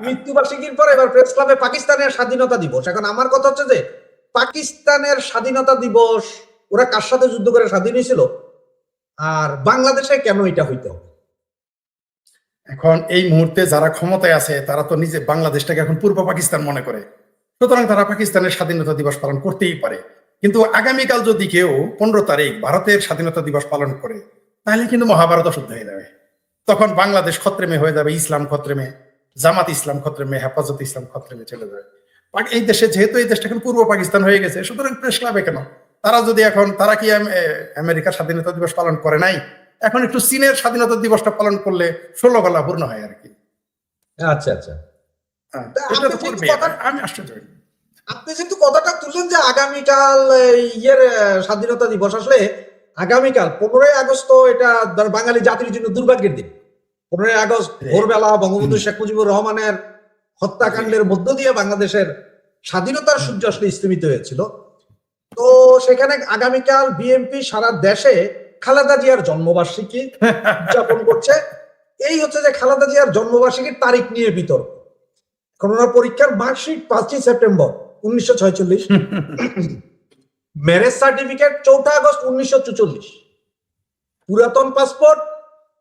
মৃত্যুবার্ষিকীর পর এবার প্রেস ক্লাবে পাকিস্তানের স্বাধীনতা দিবস। এখন আমার কথা হচ্ছে যে পাকিস্তানের স্বাধীনতা দিবস ওরা কার সাথে যুদ্ধ করে স্বাধীন হয়েছিল, আর বাংলাদেশে কেন এটা হইতে হবে? এখন এই মুহূর্তে যারা ক্ষমতায় আছে তারা তো নিজে বাংলাদেশটাকে এখন পূর্ব পাকিস্তান মনে করে, সুতরাং তারা পাকিস্তানের স্বাধীনতা দিবস পালন করতেই পারে। কিন্তু আগামীকাল যদি কেউ 15 তারিখ ভারতের স্বাধীনতা দিবস পালন করে, তাহলে কিন্তু মহাভারত অশুদ্ধ হয়ে যাবে। তখন বাংলাদেশ খত্রেমে হয়ে যাবে, ইসলাম খত্রেমে, জামাত ইসলাম খত্রেমে, হেফাজত ইসলাম খত্রেমে চলে যাবে। এই দেশে যেহেতু এই দেশটা এখন পূর্ব পাকিস্তান হয়ে গেছে, সুতরাং প্রেস ক্লাবে কেন? তারা যদি এখন, তারা কি আমেরিকার স্বাধীনতা দিবস পালন করে নাই? এখন একটু চীনের স্বাধীনতা দিবসটা পালন করলে 16 গলা পূর্ণ হয় আর কি। আচ্ছা আচ্ছা, এটা তো করবে, আমি আশ্চর্য। আপনি যেহেতু কথাটা তুললেন যে আগামীকাল স্বাধীনতা দিবস, আসলে আগামীকাল 15ই আগস্ট তো এটা বাঙালি জাতির জন্য দুর্ভাগ্যের দিন। 15ই আগস্ট ভোরবেলা বঙ্গবন্ধু শেখ মুজিবুর রহমানের হত্যাকাণ্ডের মধ্য দিয়ে বাংলাদেশের স্বাধীনতার সূর্য আসলে স্তিমিত হয়েছিল। তো সেখানে আগামীকাল বিএনপি সারা দেশে খালেদা জিয়ার জন্মবার্ষিকী উদযাপন করছে। এই হচ্ছে যে খালেদা জিয়ার জন্মবার্ষিকীর তারিখ নিয়ে বিতর্ক। করোনা পরীক্ষার মার্কশিট 5ই সেপ্টেম্বর 1946, ম্যারেজ সার্টিফিকেট 4 আগস্ট 1944, পুরাতন পাসপোর্ট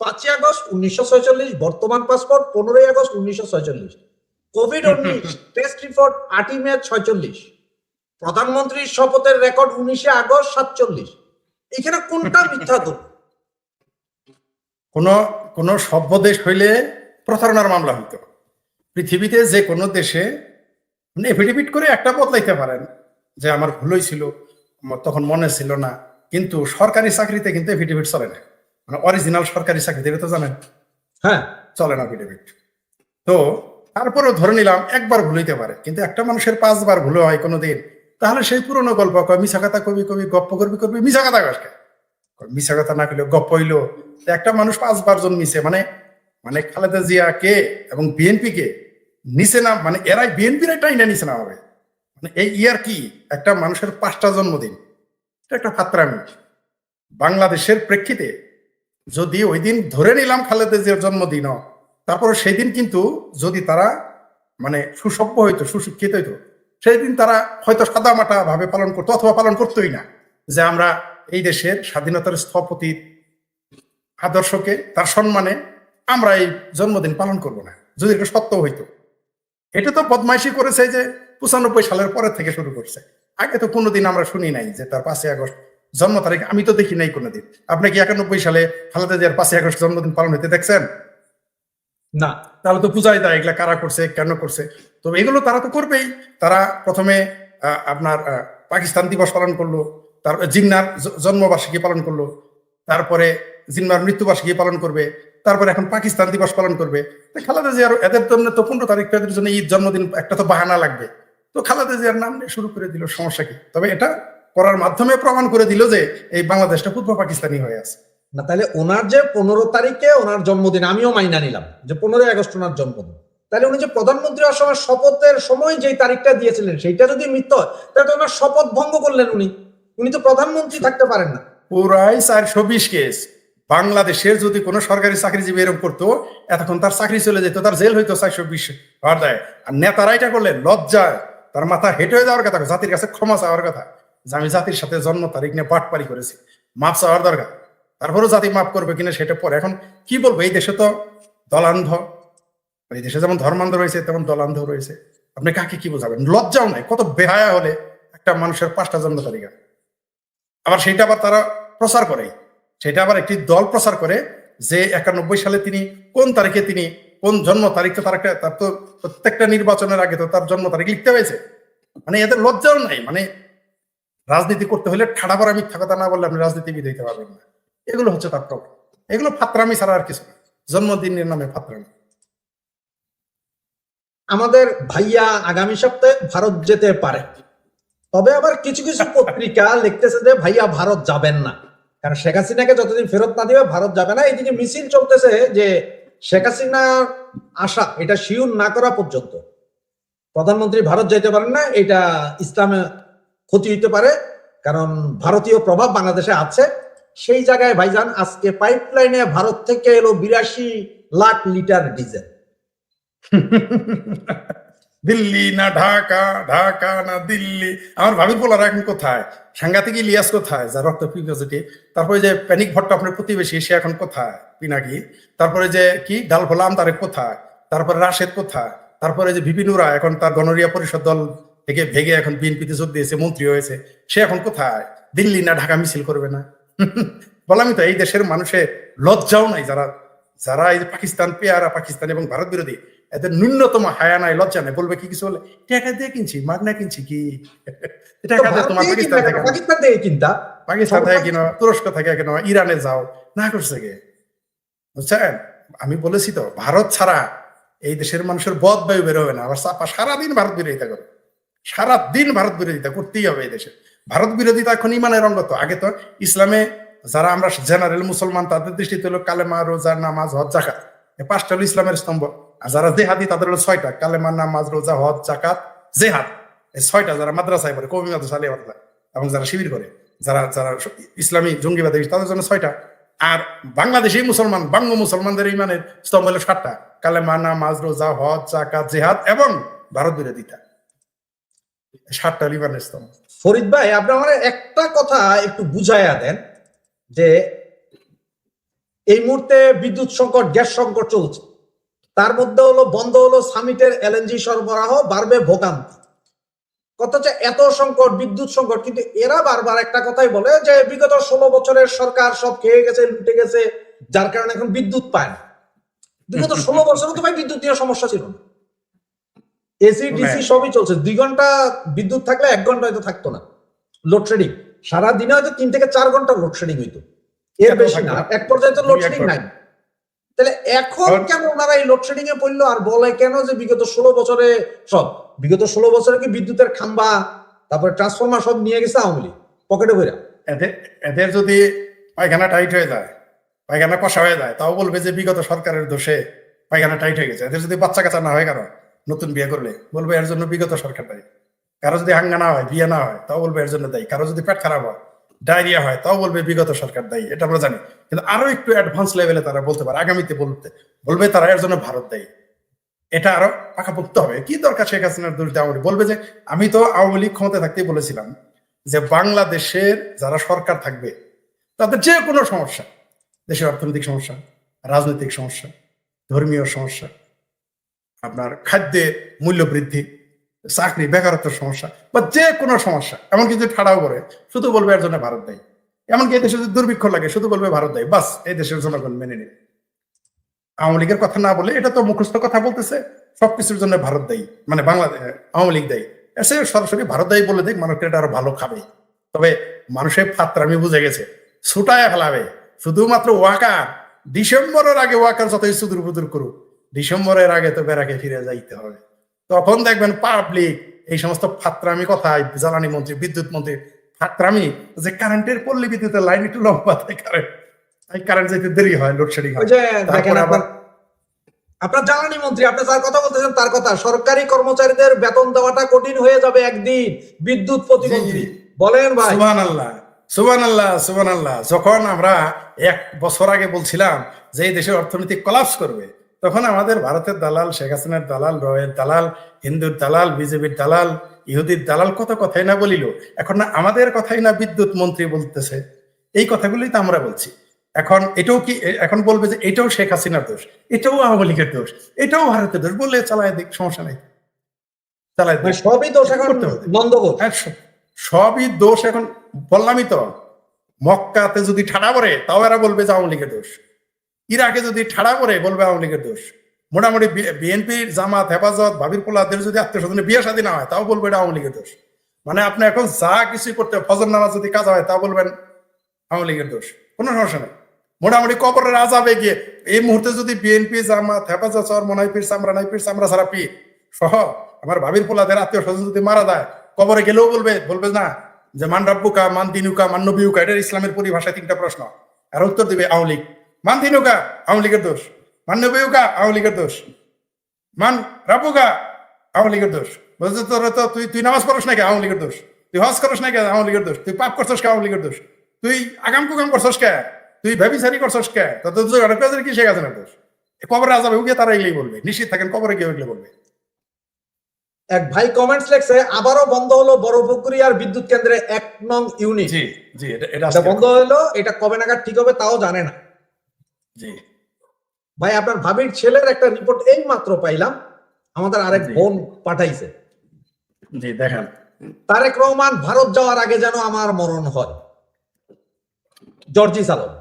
5 আগস্ট 1946, বর্তমান পাসপোর্ট 15 আগস্ট 1946, কোভিড-19 টেস্ট রিপোর্ট 8 মে 46, প্রধানমন্ত্রীর শপথের রেকর্ড 19 আগস্ট 47। এখানে কোনটা মিথ্যা? তো কোন সভ্য দেশ হইলে প্রতারণার মামলা হইতো। পৃথিবীতে যে কোনো দেশে এফিডেভিট করে একটা বদলাইতে পারেন যে আমার ভুল হয়েছিল, তখন মনে ছিল না, কিন্তু সরকারি চাকরিতে কিন্তু এফিডেভিট চলে না। মানে অরিজিনাল সরকারি চাকরিতে, এটা তো জানেন, হ্যাঁ চলে না এফিডেভিট। তো তারপরেও ধরে নিলাম একবার ভুল হইতে পারে, কিন্তু একটা মানুষের 5 বার ভুল হয় কোনোদিন, তাহলে সেই পুরনো গল্প কয় মিছা কথা কবি কবি গপ্প করবি করবি, মিছা কথা কাজকে মিছা কথা না করলে গপ্প হইলো। একটা মানুষ 5 বার জন্মিছে, মানে খালেদা জিয়া কে এবং বিএনপি কে নিচে না, মানে এরাই বিএনপির টাইনা নিচে না হবে। মানে এই ইয়ার কি একটা মানুষের 5টা জন্মদিন, এটা একটা ফাত্রামি। বাংলাদেশের প্রেক্ষিতে যদি ওই দিন ধরে নিলাম খালেদা জিয়ার জন্মদিন, তারপরে সেই দিন কিন্তু যদি তারা মানে সুসভ্য হইতো, সুশিক্ষিত হইতো, সেই দিন তারা হয়তো সাদামাটা ভাবে পালন করতো, অথবা পালন করতোই না, যে আমরা এই দেশের স্বাধীনতার স্থপতির আদর্শকে, তার সম্মানে আমরা এই জন্মদিন পালন করব না, যদি এটা সত্য হইতো। এটা তো বদমাইশি করেছে যে 95 সালের পরে থেকে শুরু করছে। আগে তো কোনোদিন আমরা শুনি নাই যে তার 5 আগস্ট জন্ম তারিখ, আমি তো দেখি নাই কোনোদিন। আপনি কি 91 সালে খালেদা জিয়ার 5 আগস্ট জন্মদিন পালন হইতে দেখছেন? না। তাহলে তো বুঝাই দেয় এগুলা কারা করছে, কেন করছে। তো এগুলো তারা তো করবেই। তারা প্রথমে আপনার পাকিস্তান দিবস পালন করলো, তারপরে জিন্নার জন্মবার্ষিকী পালন করলো, তারপরে জিন্নার মৃত্যুবার্ষিকী পালন করবে, তারপরে এখন পাকিস্তান দিবস পালন করবে। খালেদা জিয়ার এদের জন্য তো 15 তারিখ এদের জন্য ঈদ, জন্মদিন একটা তো বাহানা লাগবে। তো খালেদা জিয়ার নাম নিয়ে শুরু করে দিল, সমস্যা কি? তবে এটা করার মাধ্যমে প্রমাণ করে দিল যে এই বাংলাদেশটা পূর্ব পাকিস্তানি হয়ে আছে। না, তাহলে ওনার যে 15 তারিখে ওনার জন্মদিন, আমিও মাইনা নিলাম যে 15 আগস্ট ওনার জন্মদিন, তাহলে উনি যে প্রধানমন্ত্রী হওয়ার সময় শপথের সময় যে তারিখটা দিয়েছিলেন সেইটা যদি মিথ্যা হয়, তাহলে তো ওনার শপথ ভঙ্গ করলেন উনি তো প্রধানমন্ত্রী থাকতে পারেন না। পুরাই 420 কেস। বাংলাদেশের যদি কোনো সরকারি চাকরিজীবী এরকম করতো, এতক্ষণ তার চাকরি চলে যেত, তার জেল হইতো 420 হওয়ার দায়। আর নেতারা এটা করলে লজ্জায় তার মাথা হেঁটে হয়ে যাওয়ার কথা, জাতির কাছে ক্ষমা চাওয়ার কথা, যে আমি জাতির সাথে জন্ম তারিখ নিয়ে বাটপারি করেছি, মাপ চাওয়ার দরকার। তারপরেও জাতি মাফ করবে কিনা সেটা পরে। এখন কি বলবো, এই দেশে তো দলান্ধ, এই দেশে যেমন ধর্মান্ধ রয়েছে তেমন দলান্ধ রয়েছে। আপনি কাকে কি বোঝাবেন? লজ্জাও নাই। কত বেহায়া হলে একটা মানুষের 5টা জন্ম তারিখ, আবার সেটা আবার তারা প্রচার করে, সেটা আবার একটি দল প্রচার করে যে 91 সালে তিনি কোন তারিখে, তিনি কোন জন্ম তারিখ, তো তার তো প্রত্যেকটা নির্বাচনের আগে তো তার জন্ম তারিখ লিখতে হয়েছে। মানে এদের লজ্জাও নাই। মানে রাজনীতি করতে হলে ঠাড়া পড়া মিথ্যা কথা না বললে আপনি রাজনীতিবিদ হইতে পারবেন না। এগুলো হচ্ছে তার প্রবলেম। এগুলো ফাত্রামি ছাড়া আর কিছু না, জন্মদিনের নামে ফাত্রামি। আমাদের ভাইয়া আগামী সপ্তাহে ভারত যেতে পারে, তবে আবার কিছু কিছু পত্রিকা লিখতেছে যে ভাইয়া ভারত যাবেন না, কারণ শেখ হাসিনাকে যতদিন ফেরত না দিবে ভারত যাবে না। এইদিকে মিছিল চলতেছে যে শেখ হাসিনার আশা এটা শিওর না করা পর্যন্ত প্রধানমন্ত্রী ভারত যেতে পারেন না। এটা ইসলামে ক্ষতি হইতে পারে, কারণ ভারতীয় প্রভাব বাংলাদেশে আছে। সেই জায়গায় ভাইজান আজকে পাইপলাইনে ভারত থেকে এলো 82 লাখ লিটার ডিজেল। দিল্লি না ঢাকা, ঢাকা না দিল্লি। আমার ভাবির পোলারা এখন কোথায়? সাংঘাতিক ইলিয়াস কোথায়, যার রক্ত পিপাসিটি? তারপরে যে প্যানিক ভট্ট আপনার প্রতিবেশী, সে এখন কোথায়? পিনাকি। তারপরে যে কি ডাল ভোলাম তারে কোথায়? তারপরে রাশেদ কোথায়? তারপরে যে ভিপি নুরা এখন তার গণরিয়া পরিষদ দল থেকে ভেগে এখন বিএনপিতে যোগ দিয়েছে, মন্ত্রী হয়েছে, সে এখন কোথায়? দিল্লি না ঢাকা মিছিল করবে না? বললামই তো, এই দেশের মানুষের লজ্জাও নাই, যারা যারা এই যে পাকিস্তান পেয়ারা পাকিস্তান এবং ভারত বিরোধী, এদের ন্যূনতম হায়া নাই, লজ্জা নাই। বলবে কি কিছু হলে, টাকা দিয়ে কিনছি, মাগনা কিনছি কি? টাকা দিয়ে তোমার পাকিস্তান থেকে আনো। পাকিস্তান থেকে কিনতা, পাকিস্তান থেকে কিনো, তুরস্ক থেকে কিনো, ইরানে যাও, না করছে গে? বুঝছেন? আমি বলেছি তো, ভারত ছাড়া এই দেশের মানুষের বদ বায়ু বের হবে না। আবার চাপা সারাদিন ভারত বিরোধিতা করে, সারাদিন ভারত বিরোধিতা করতেই হবে। এই দেশে ভারত বিরোধিতা এখন ইমানের অঙ্গ। তো আগে তো ইসলামে যারা আমরা জেনারেল মুসলমান, তাদের দৃষ্টিতে হলো কালেমা, রোজা, নামাজ, হজ, জাকাত, এই পাঁচটা হলো ইসলামের স্তম্ভ। আর যারা জেহাদি, তাদের হলো ছয়টা: কালেমা, নামাজ, রোজা, হজ, জাকাত, জেহাদ। এই ছয়টা যারা মাদ্রাসায় পড়ে, কওমি মাদ্রাসা, আলিয়া মাদ্রাসা, এবং যারা শিবির করে, যারা যারা ইসলামী জঙ্গিবাদী, তাদের জন্য ছয়টা। আর বাংলাদেশি মুসলমান, বাঙ্গ মুসলমানদের ইমানের স্তম্ভ হলো সাতটা: কালেমা, নামাজ, রোজা, হজ, জাকাত, জেহাদ এবং ভারত বিরোধিতা। সাতটা হলো ইমানের স্তম্ভ। ফরিদ ভাই, আপনি আমার একটা কথা একটু বুঝাইয়া দেন যে এই মুহূর্তে বিদ্যুৎ সংকট, গ্যাস সংকট চলছে, তার মধ্যে হলো বন্ধ হলো সামিটের এলএনজি সরবরাহ, বাড়বে ভোগান্তি। কথা হচ্ছে এত সংকট, বিদ্যুৎ সংকট, কিন্তু এরা বারবার একটা কথাই বলে যে বিগত 16 বছরের সরকার সব খেয়ে গেছে, লুটে গেছে, যার কারণে এখন বিদ্যুৎ পায় না। বিগত 16 বছরে তো ভাই বিদ্যুৎ নিয়ে সমস্যা ছিল না, এসি ডিসি সবই চলছে। 2 ঘন্টা বিদ্যুৎ থাকলে 1 ঘন্টা হয়তো থাকতো না লোডশেডিং, সারাদিনে হয়তো 3 থেকে 4 ঘন্টা লোডশেডিং হইতো, এর বেশি না। এক পর্যায়ে তো লোডশেডিং নাই। তাহলে এখন কেন ওনারা এই লোডশেডিং এ পড়লো আর বলে কেন যে বিগত 16 বছরে সব, বিগত 16 বছরে কি বিদ্যুতের খাম্বা, তারপরে ট্রান্সফরমার সব নিয়ে গেছে আওয়ামী লীগ পকেটে ভরে? এদের যদি পায়খানা টাইট হয়ে যায়, পায়খানা কষা হয়ে যায়, তাও বলবে যে বিগত সরকারের দোষে পায়খানা টাইট হয়ে গেছে। এদের যদি বাচ্চা কাচ্চা না হয়, কারো নতুন বিয়ে করলে, বলবে এর জন্য বিগত সরকার দায়ী। কারো যদি হাঙ্গা না হয়, বিয়ে না হয়, তাও বলবে এর জন্য দায়ী। কারো যদি পেট খারাপ হয়, ডায়রিয়া হয়, তাও বলবে বিগত সরকার দায়ী। এটা আমরা জানি। কিন্তু আরো একটু অ্যাডভান্স লেভেলে তারা বলতে পারে, আগামীতে বলবে তারা এর জন্য ভারত দায়ী। এটা আরো পাকাপোক্ত হবে। কি দরকার শেখ হাসিনার দোষ দেওয়া? বলবে যে আমি তো আওয়ামী লীগ ক্ষমতায় থাকতেই বলেছিলাম যে বাংলাদেশের যারা সরকার থাকবে তাদের যে কোনো সমস্যা, দেশের অর্থনৈতিক সমস্যা, রাজনৈতিক সমস্যা, ধর্মীয় সমস্যা, আপনার খাদ্যের মূল্য বৃদ্ধি, চাকরি বেকারত্বের সমস্যা, বা যে কোনো সমস্যা, এমনকি যদি ঠাড়াও করে, শুধু বলবে এর জন্য ভারত দায়ী। এমনকি এই দেশে যদি দুর্ভিক্ষ লাগে, শুধু বলবে ভারত দায়ী। বাস, এই দেশের জনগণ মেনে নেবে। আওয়ামী লীগের কথা না বলে, এটা তো মুখস্থ কথা বলতেছে, সবকিছুর জন্য ভারত দায়ী, মানে বাংলাদেশ আওয়ামী লীগ দায়ী। এসে সরাসরি ভারত দায়ী বলে দেখ, মানুষকে এটা আরো ভালো খাবে। তবে মানুষের ফাত্রামি বুঝে গেছে, ছুটায় ফেলাবে। শুধুমাত্র ওয়াকার, ডিসেম্বরের আগে ওয়াকার যতই সুদূর বুদুর করুক, ডিসেম্বরের আগে তো বেড়াকে ফিরে যাইতে হবে। তখন দেখবেন পাবলিক এই সমস্ত ফাত্রামি কথায়, জ্বালানি মন্ত্রী, বিদ্যুৎ মন্ত্রী ফাত্রামি, যে কারেন্টের পল্লী বিদ্যুতের লাইন একটু লম্বা থাকে, কারেন্ট যেতে দেরি হয়, লোডশেডিং হয়। তারপর আবার আপনার জ্বালানি মন্ত্রী, আপনি যার কথা বলতেছেন তার কথা, সরকারি কর্মচারীদের বেতন দেওয়াটা কঠিন হয়ে যাবে একদিন। বিদ্যুৎ প্রতিমন্ত্রী বলেন ভাই। সুবহানাল্লাহ, সুবহানাল্লাহ, সুবহানাল্লাহ। যখন আমরা 1 বছর আগে বলছিলাম যে এই দেশের অর্থনীতি কলাপস করবে, তখন আমাদের ভারতের দালাল, শেখ হাসিনার দালাল, রয়ের দালাল, হিন্দুর দালাল, বিজেপির দালাল, ইহুদির দালাল কত কথাই না বলিল। এখন না আমাদের কথাই না বিদ্যুৎ মন্ত্রী বলতেছে, এই কথাগুলোই তো আমরা বলছি। এখন এটাও কি, এখন বলবে যে এটাও শেখ হাসিনার দোষ, এটাও আওয়ামী লীগের দোষ, এটাও ভারতের দোষ, বললে চালায় দিক, সমস্যা নেই, চালায় দিক। সবই দোষ এখন নন্দগোপ, সবই দোষ এখন। বললামই তো, মক্কাতে যদি ঠাড়া পড়ে, তাও এরা বলবে যে আওয়ামী লীগের দোষ। ইরাকে যদি ঠাড়া পড়ে, বলবে আওয়ামী লীগের দোষ। মোটামুটি বিএনপির, জামাত, হেফাজত, ভাবির পোলাদের যদি আত্মীয় স্বজনের বিয়ে শাদী না হয়, তাও বলবে এটা আওয়ামী লীগের দোষ। মানে আপনি এখন যা কিছু করতে, ফজর নামাজ যদি কাজ হয়, তা বলবেন আওয়ামী লীগের দোষ, কোনো সমস্যা নেই। মোটামুটি কবরের আজাবে গিয়ে এই মুহূর্তে যদি বিএনপি, জামাত, হেফাজত, মনাই পীর, চামড়া নাই পীর, চামড়া ছাড়া পীর সহ আমার ভাবির পোলাদের আত্মীয় স্বজন যদি মারা যায়, কবরে গেলেও বলবে না যে মান রাব্বুকা, মান দিনুকা, মান নবিউকা। এটা ইসলামের পরিভাষায় 3টা প্রশ্ন, আর উত্তর দিবে আওয়ামী লীগ। মান দিনুকা, আওয়ামী লীগের দোষ। মান নবিউকা, আওয়ামী লীগের দোষ। মান রাব্বুকা, আওয়ামী লীগের দোষ। বলছে তোর তো তুই নামাজ পড়স নাকি, আওয়ামী লীগের দোষ। তুই হজ করস নাকি, আওয়ামী লীগের দোষ। তুই পাপ করছস কে, আওয়ামী লীগের দোষ। তুই আগাম কুকাম করছস কে, তুই ব্যভিচারী করছস কে, কি শেখ হাসিনার দোষ। কবরে আজাবে গিয়ে তারা এগুলোই বলবে, নিশ্চিত থাকেন কবরে গিয়ে এগুলো বলবে। এক ভাই কমেন্টস লেখছে আবারও বন্ধ হলো বড়পুকুরিয়ার বিদ্যুৎ কেন্দ্রে 1 নং ইউনিট। জি জি, এটা এটা বন্ধ হলো, এটা কবে নাগাদ ঠিক হবে তাও জানে না। জি ভাই আপনার ভাবির ছেলের একটা রিপোর্ট এই মাত্র পাইলাম, আমাদের আরেক বোন পাঠাইছে। জি দেখেন, তারেক রহমান ভারত যাওয়ার আগে যেন আমার মরণ হয়, জর্জি সালম।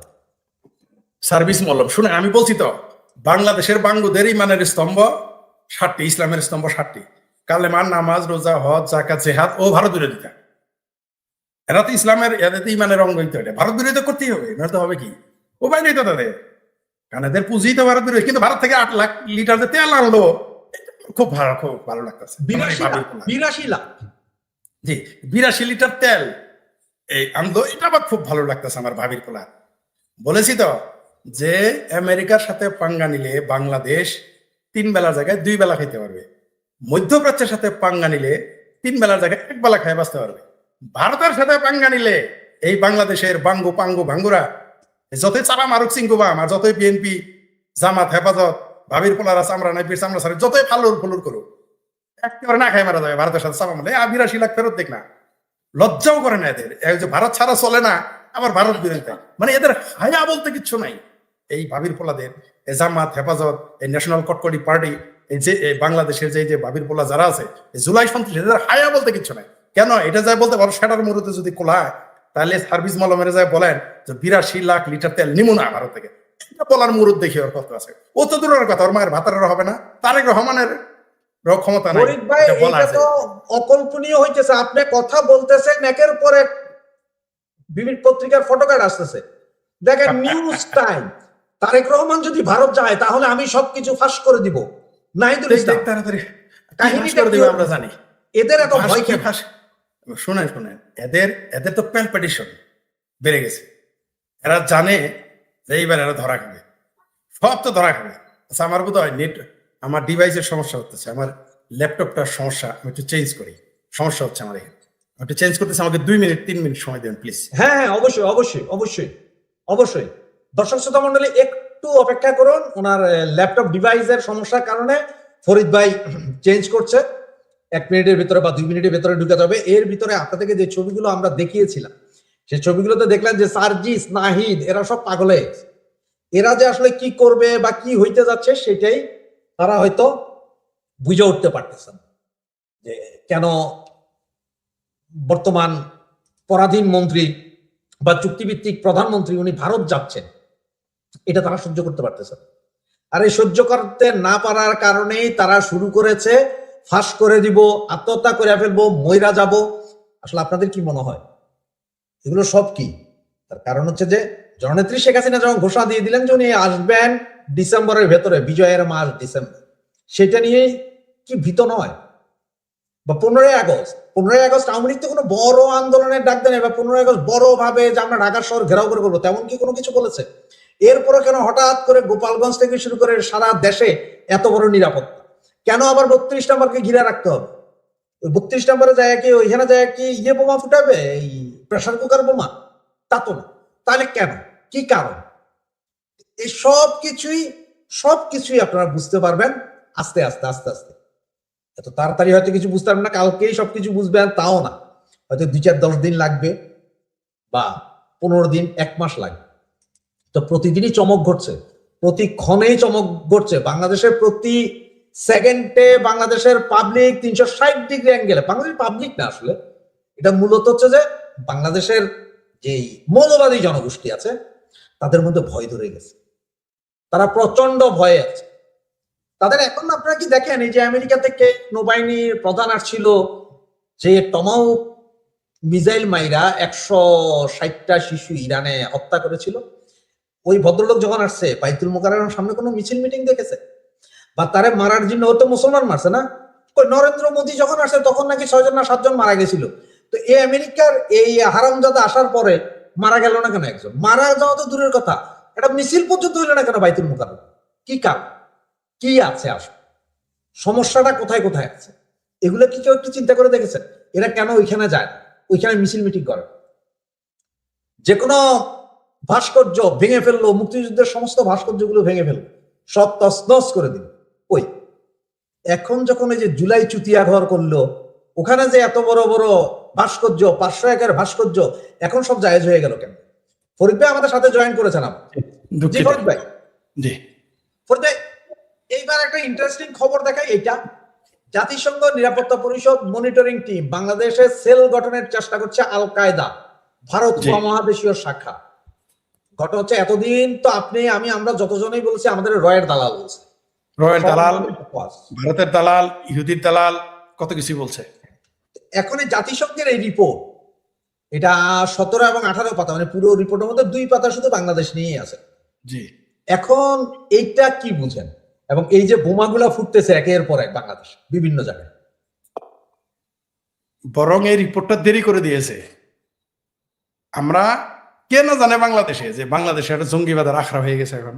সার্ভিস মলম শুনে আমি বলছি তো, বাংলাদেশের বাঙ্গুদের ইমানের স্তম্ভ 7টি, ইসলামের স্তম্ভ 7টি, কালেমা, নামাজ, রোজা, হজ, জাকাত, জিহাদ ও ভারত বিরোধিতা। এরা তো ইসলামের, এদের তো ইমানের অঙ্গ হইতে হবে, ভারত বিরোধিতা করতেই হবে, নয়তো হবে কি, উপায় নেই তো তাদের, কারণ এদের পুঁজি তো ভারত বিরোধী। কিন্তু ভারত থেকে 8 লাখ লিটার যে তেল আনলো, খুব ভালো লাগতেছে। 82 লাখ, জি 82 লিটার তেল এই আনলো, এটা আবার খুব ভালো লাগতেছে আমার ভাবির পোলা। বলেছি তো যে আমেরিকার সাথে পাঙ্গা নিলে বাংলাদেশ 3 বেলার জায়গায় 2 বেলা খাইতে পারবে, মধ্যপ্রাচ্যের সাথে পাঙ্গা নিলে 3 বেলার জায়গায় 1 বেলা খাই বাঁচতে পারবে। ভারতের সাথে পাঙ্গা নিলে এই বাংলাদেশের বাঙ্গু পাঙ্গু ভাঙ্গুরা যতই চাপা মারুক চিঙ্গুবাম, আর যতই বিএনপি, জামাত, হেফাজত, ভাবির পোলারা, চামড়া নাইপির চামড়া সারি যতই ফালুর ফুলুর করুক, একেবারে না খাই মারা যাবে ভারতের সাথে চাপা মারলে। 82 লাখ ফেরত দেখ না, লজ্জাও করে না এদের। এই যে ভারত ছাড়া চলে না, আবার ভারত বিরোধিতা, মানে এদের হায়া বলতে কিচ্ছু নাই। এই ভাবির পোলাদের, এই জামাত, হেফাজত, এই ন্যাশনাল কটকটি পার্টি, এই যে বাংলাদেশের যে ভাবির পোলা যারা আছে, জুলাই সন্ত্রাসী, এদের হায়া বলতে কিচ্ছু নাই। কেন এটা যায় বলতে পারো, সেটার মুহূর্তে যদি কোলায়, তাহলে সার্ভিস মলমের যায় বলেন যে 82 লাখ লিটার তেল নিমু না ভারত থেকে, এটা বলার মুহূর্ত দেখি ওর কত আছে। ও তো দূরের কথা, ওর মায়ের ভাতারের হবে না, তারেক রহমানের ক্ষমতা নাই। ভাই এটা তো অকল্পনীয় হইতেছে। আপনি কথা বলতেছেন, একের পর এক বিভিন্ন পত্রিকার ফটোকার্ড আসতেছে। দেখেন নিউজ টাইম, তারেক রহমান যদি ভারত যায় তাহলে আমি সবকিছু ফাঁস করে দিব, নাহিদুল ইসলাম। তাড়াতাড়ি কাহিনীটা আমরা জানি এদের এত ভয় কি? শুনেন এদের তো প্যালপিটেশন বেড়ে গেছে, এরা জানে যে এইবার এরা ধরা খাবে, সব তো ধরা খাবে। আচ্ছা আমার বোধ হয় নেট, আমার ডিভাইসের সমস্যা হতেছে, আমার ল্যাপটপটার সমস্যা, আমি একটু চেঞ্জ করি, সমস্যা হচ্ছে আমার এখানে, একটু চেঞ্জ করতেছে, আমাকে 2 মিনিট 3 মিনিট সময় দেবেন প্লিজ। হ্যাঁ হ্যাঁ, অবশ্যই অবশ্যই অবশ্যই অবশ্যই। দর্শক শ্রোতা মন্ডলী একটু অপেক্ষা করুন, ওনার ল্যাপটপ ডিভাইসের সমস্যার কারণে ফরিদ ভাই চেঞ্জ করছে। 1 মিনিটের ভিতরে বা 2 মিনিটের ভিতরে ঢুকে যাবে। এর ভিতরে আপনাদেরকে যে ছবিগুলো আমরা দেখিয়েছিলাম, সেই ছবিগুলোতে দেখলেন যে সার্জিস, নাহিদ এরা সব পাগল হয়ে গেছে। এরা যে আসলে কি করবে বা কি হইতে যাচ্ছে সেটাই তারা হয়তো বুঝে উঠতে পারতেছেন, যে কেন বর্তমান পরাধীন মন্ত্রী বা চুক্তিভিত্তিক প্রধানমন্ত্রী উনি ভারত যাচ্ছেন, এটা তারা সহ্য করতে পারতেছে। আর এই সহ্য করতে না পারার কারণেই তারা শুরু করেছে ফাঁস করে দিব, আত্মহত্যা করে ফেলবো, মইরা যাব। আসলে আপনাদের কি মনে হয় এগুলো সব কি? তার কারণ হচ্ছে যে জননেত্রী শেখ হাসিনা যখন ঘোষণা দিয়ে দিলেন যে উনি আসবেন ডিসেম্বরের ভেতরে, বিজয়ের মাস ডিসেম্বর, সেটা নিয়ে কি ভীত নয়? বা 15ই আগস্ট আওয়ামী লীগ তো কোনো বড় আন্দোলনের ডাক দেয়, বা 15ই আগস্ট বড় ভাবে যে আমরা ঢাকা শহর ঘেরাও করে করবো, তেমন কি কোনো কিছু বলেছে? এরপরে কেন হঠাৎ করে গোপালগঞ্জ থেকে শুরু করে সারা দেশে এত বড় নিরাপত্তা? কেন আবার 32 নম্বরকে ঘিরে রাখতে হবে? ওই 32 নম্বরে যায় কি ওইখানে যায় কি বোমা ফুটাবে, এই প্রেসার কুকার বোমা? তা তো না। তাহলে কেন, কি কারণ? এই সবকিছুই আপনারা বুঝতে পারবেন আস্তে আস্তে আস্তে আস্তে। এত তাড়াতাড়ি হয়তো কিছু বুঝতে পারবেন না, কালকেই সবকিছু বুঝবেন তাও না, হয়তো 2-4-10 দিন লাগবে, বা 15 দিন, 1 মাস লাগবে। তো প্রতিদিনই চমক ঘটছে, প্রতি ক্ষণেই চমক ঘটছে। বাংলাদেশের প্রতি সেকেন্ডে বাংলাদেশের পাবলিক 360 ডিগ্রি অ্যাঙ্গেলে, বাংলাদেশের পাবলিক না আসলে, এটা মূলত হচ্ছে যে বাংলাদেশের যেই মৌলবাদী জনগোষ্ঠী আছে তাদের মধ্যে ভয় ধরে গেছে, তারা প্রচন্ড ভয়ে আছে তাদের। এখন আপনারা কি দেখেন, এই যে আমেরিকা থেকে নৌবাহিনীর প্রধান আসছিল, যে টমাহক মিসাইল মাইরা 160টা শিশু ইরানে হত্যা করেছিল, ওই ভদ্রলোক যখন আসছে বাইতুল মোকাররমের সামনে কোনো মিছিল মিটিং দেখেছে? বা তারে মারার জন্য হতো মুসলমান মারছে না? ওই নরেন্দ্র মোদী যখন আসছে তখন নাকি 6 জন না 7 জন মারা গেছিল। তো এই আমেরিকার এই হারামজাদা আসার পরে মারা গেল না কেন একজন? মারা যাওয়া তো দূরের কথা, একটা মিছিল পর্যন্ত হইল না কেন বাইতুল মোকাররম? কি কারণ, কি আছে আসলে, সমস্যাটা কোথায় কোথায় আছে? এগুলো কি কেউ একটু চিন্তা করে দেখেছেন? এরা কেন ওইখানে যায়, ওইখানে মিছিল মিটিং করে? যে কোনো ভাস্কর্য ভেঙে ফেললো, মুক্তিযুদ্ধের সমস্ত ভাস্কর্যগুলো ভেঙে ফেললো, সব তছনছ করে দিল। ওই এখন যখন এই যে জুলাই চুতিয়া ঘর করলো, ওখানে যে এত বড় বড় ভাস্কর্য, 501 ভাস্কর্য, এখন সব জায়েজ হয়ে গেল কেন? ফরিদ ভাই আমাদের সাথে জয়েন করেছেন। জি দুঃখিত। ফরিদ ভাই, জি ফরিদ ভাই, এইবার একটা ইন্টারেস্টিং খবর দেখাই। এইটা জাতিসংঘ নিরাপত্তা পরিষদ মনিটরিং টিম বাংলাদেশে সেল গঠনের চেষ্টা করছে আল কায়দা, ভারত জি। উপমহাদেশীয় শাখা। ঘটনা হচ্ছে, এতদিন তো আমরা যতজনই বলছি আমাদের রয়ের দালাল বলছে, রয়ের দালাল, সব। ভারতের দালাল, ইহুদির দালাল, কত কিছু বলছে। এখন এই জাতিসংঘের এই রিপোর্ট, এটা 17 এবং 18 পাতা, মানে পুরো রিপোর্টের মধ্যে 2 পাতা শুধু বাংলাদেশ নিয়েই আছে। জি এখন এইটা কি বুঝেন? এবং এই যে বোমাগুলা ফুটতেছে একের পর এক বাংলাদেশ বিভিন্ন জায়গায়, বরং এই রিপোর্টটা দেরি করে দিয়েছে। আমরা কেন জানে বাংলাদেশে যে বাংলাদেশে একটা জঙ্গিবাদের আখড়া হয়ে গেছে এখন,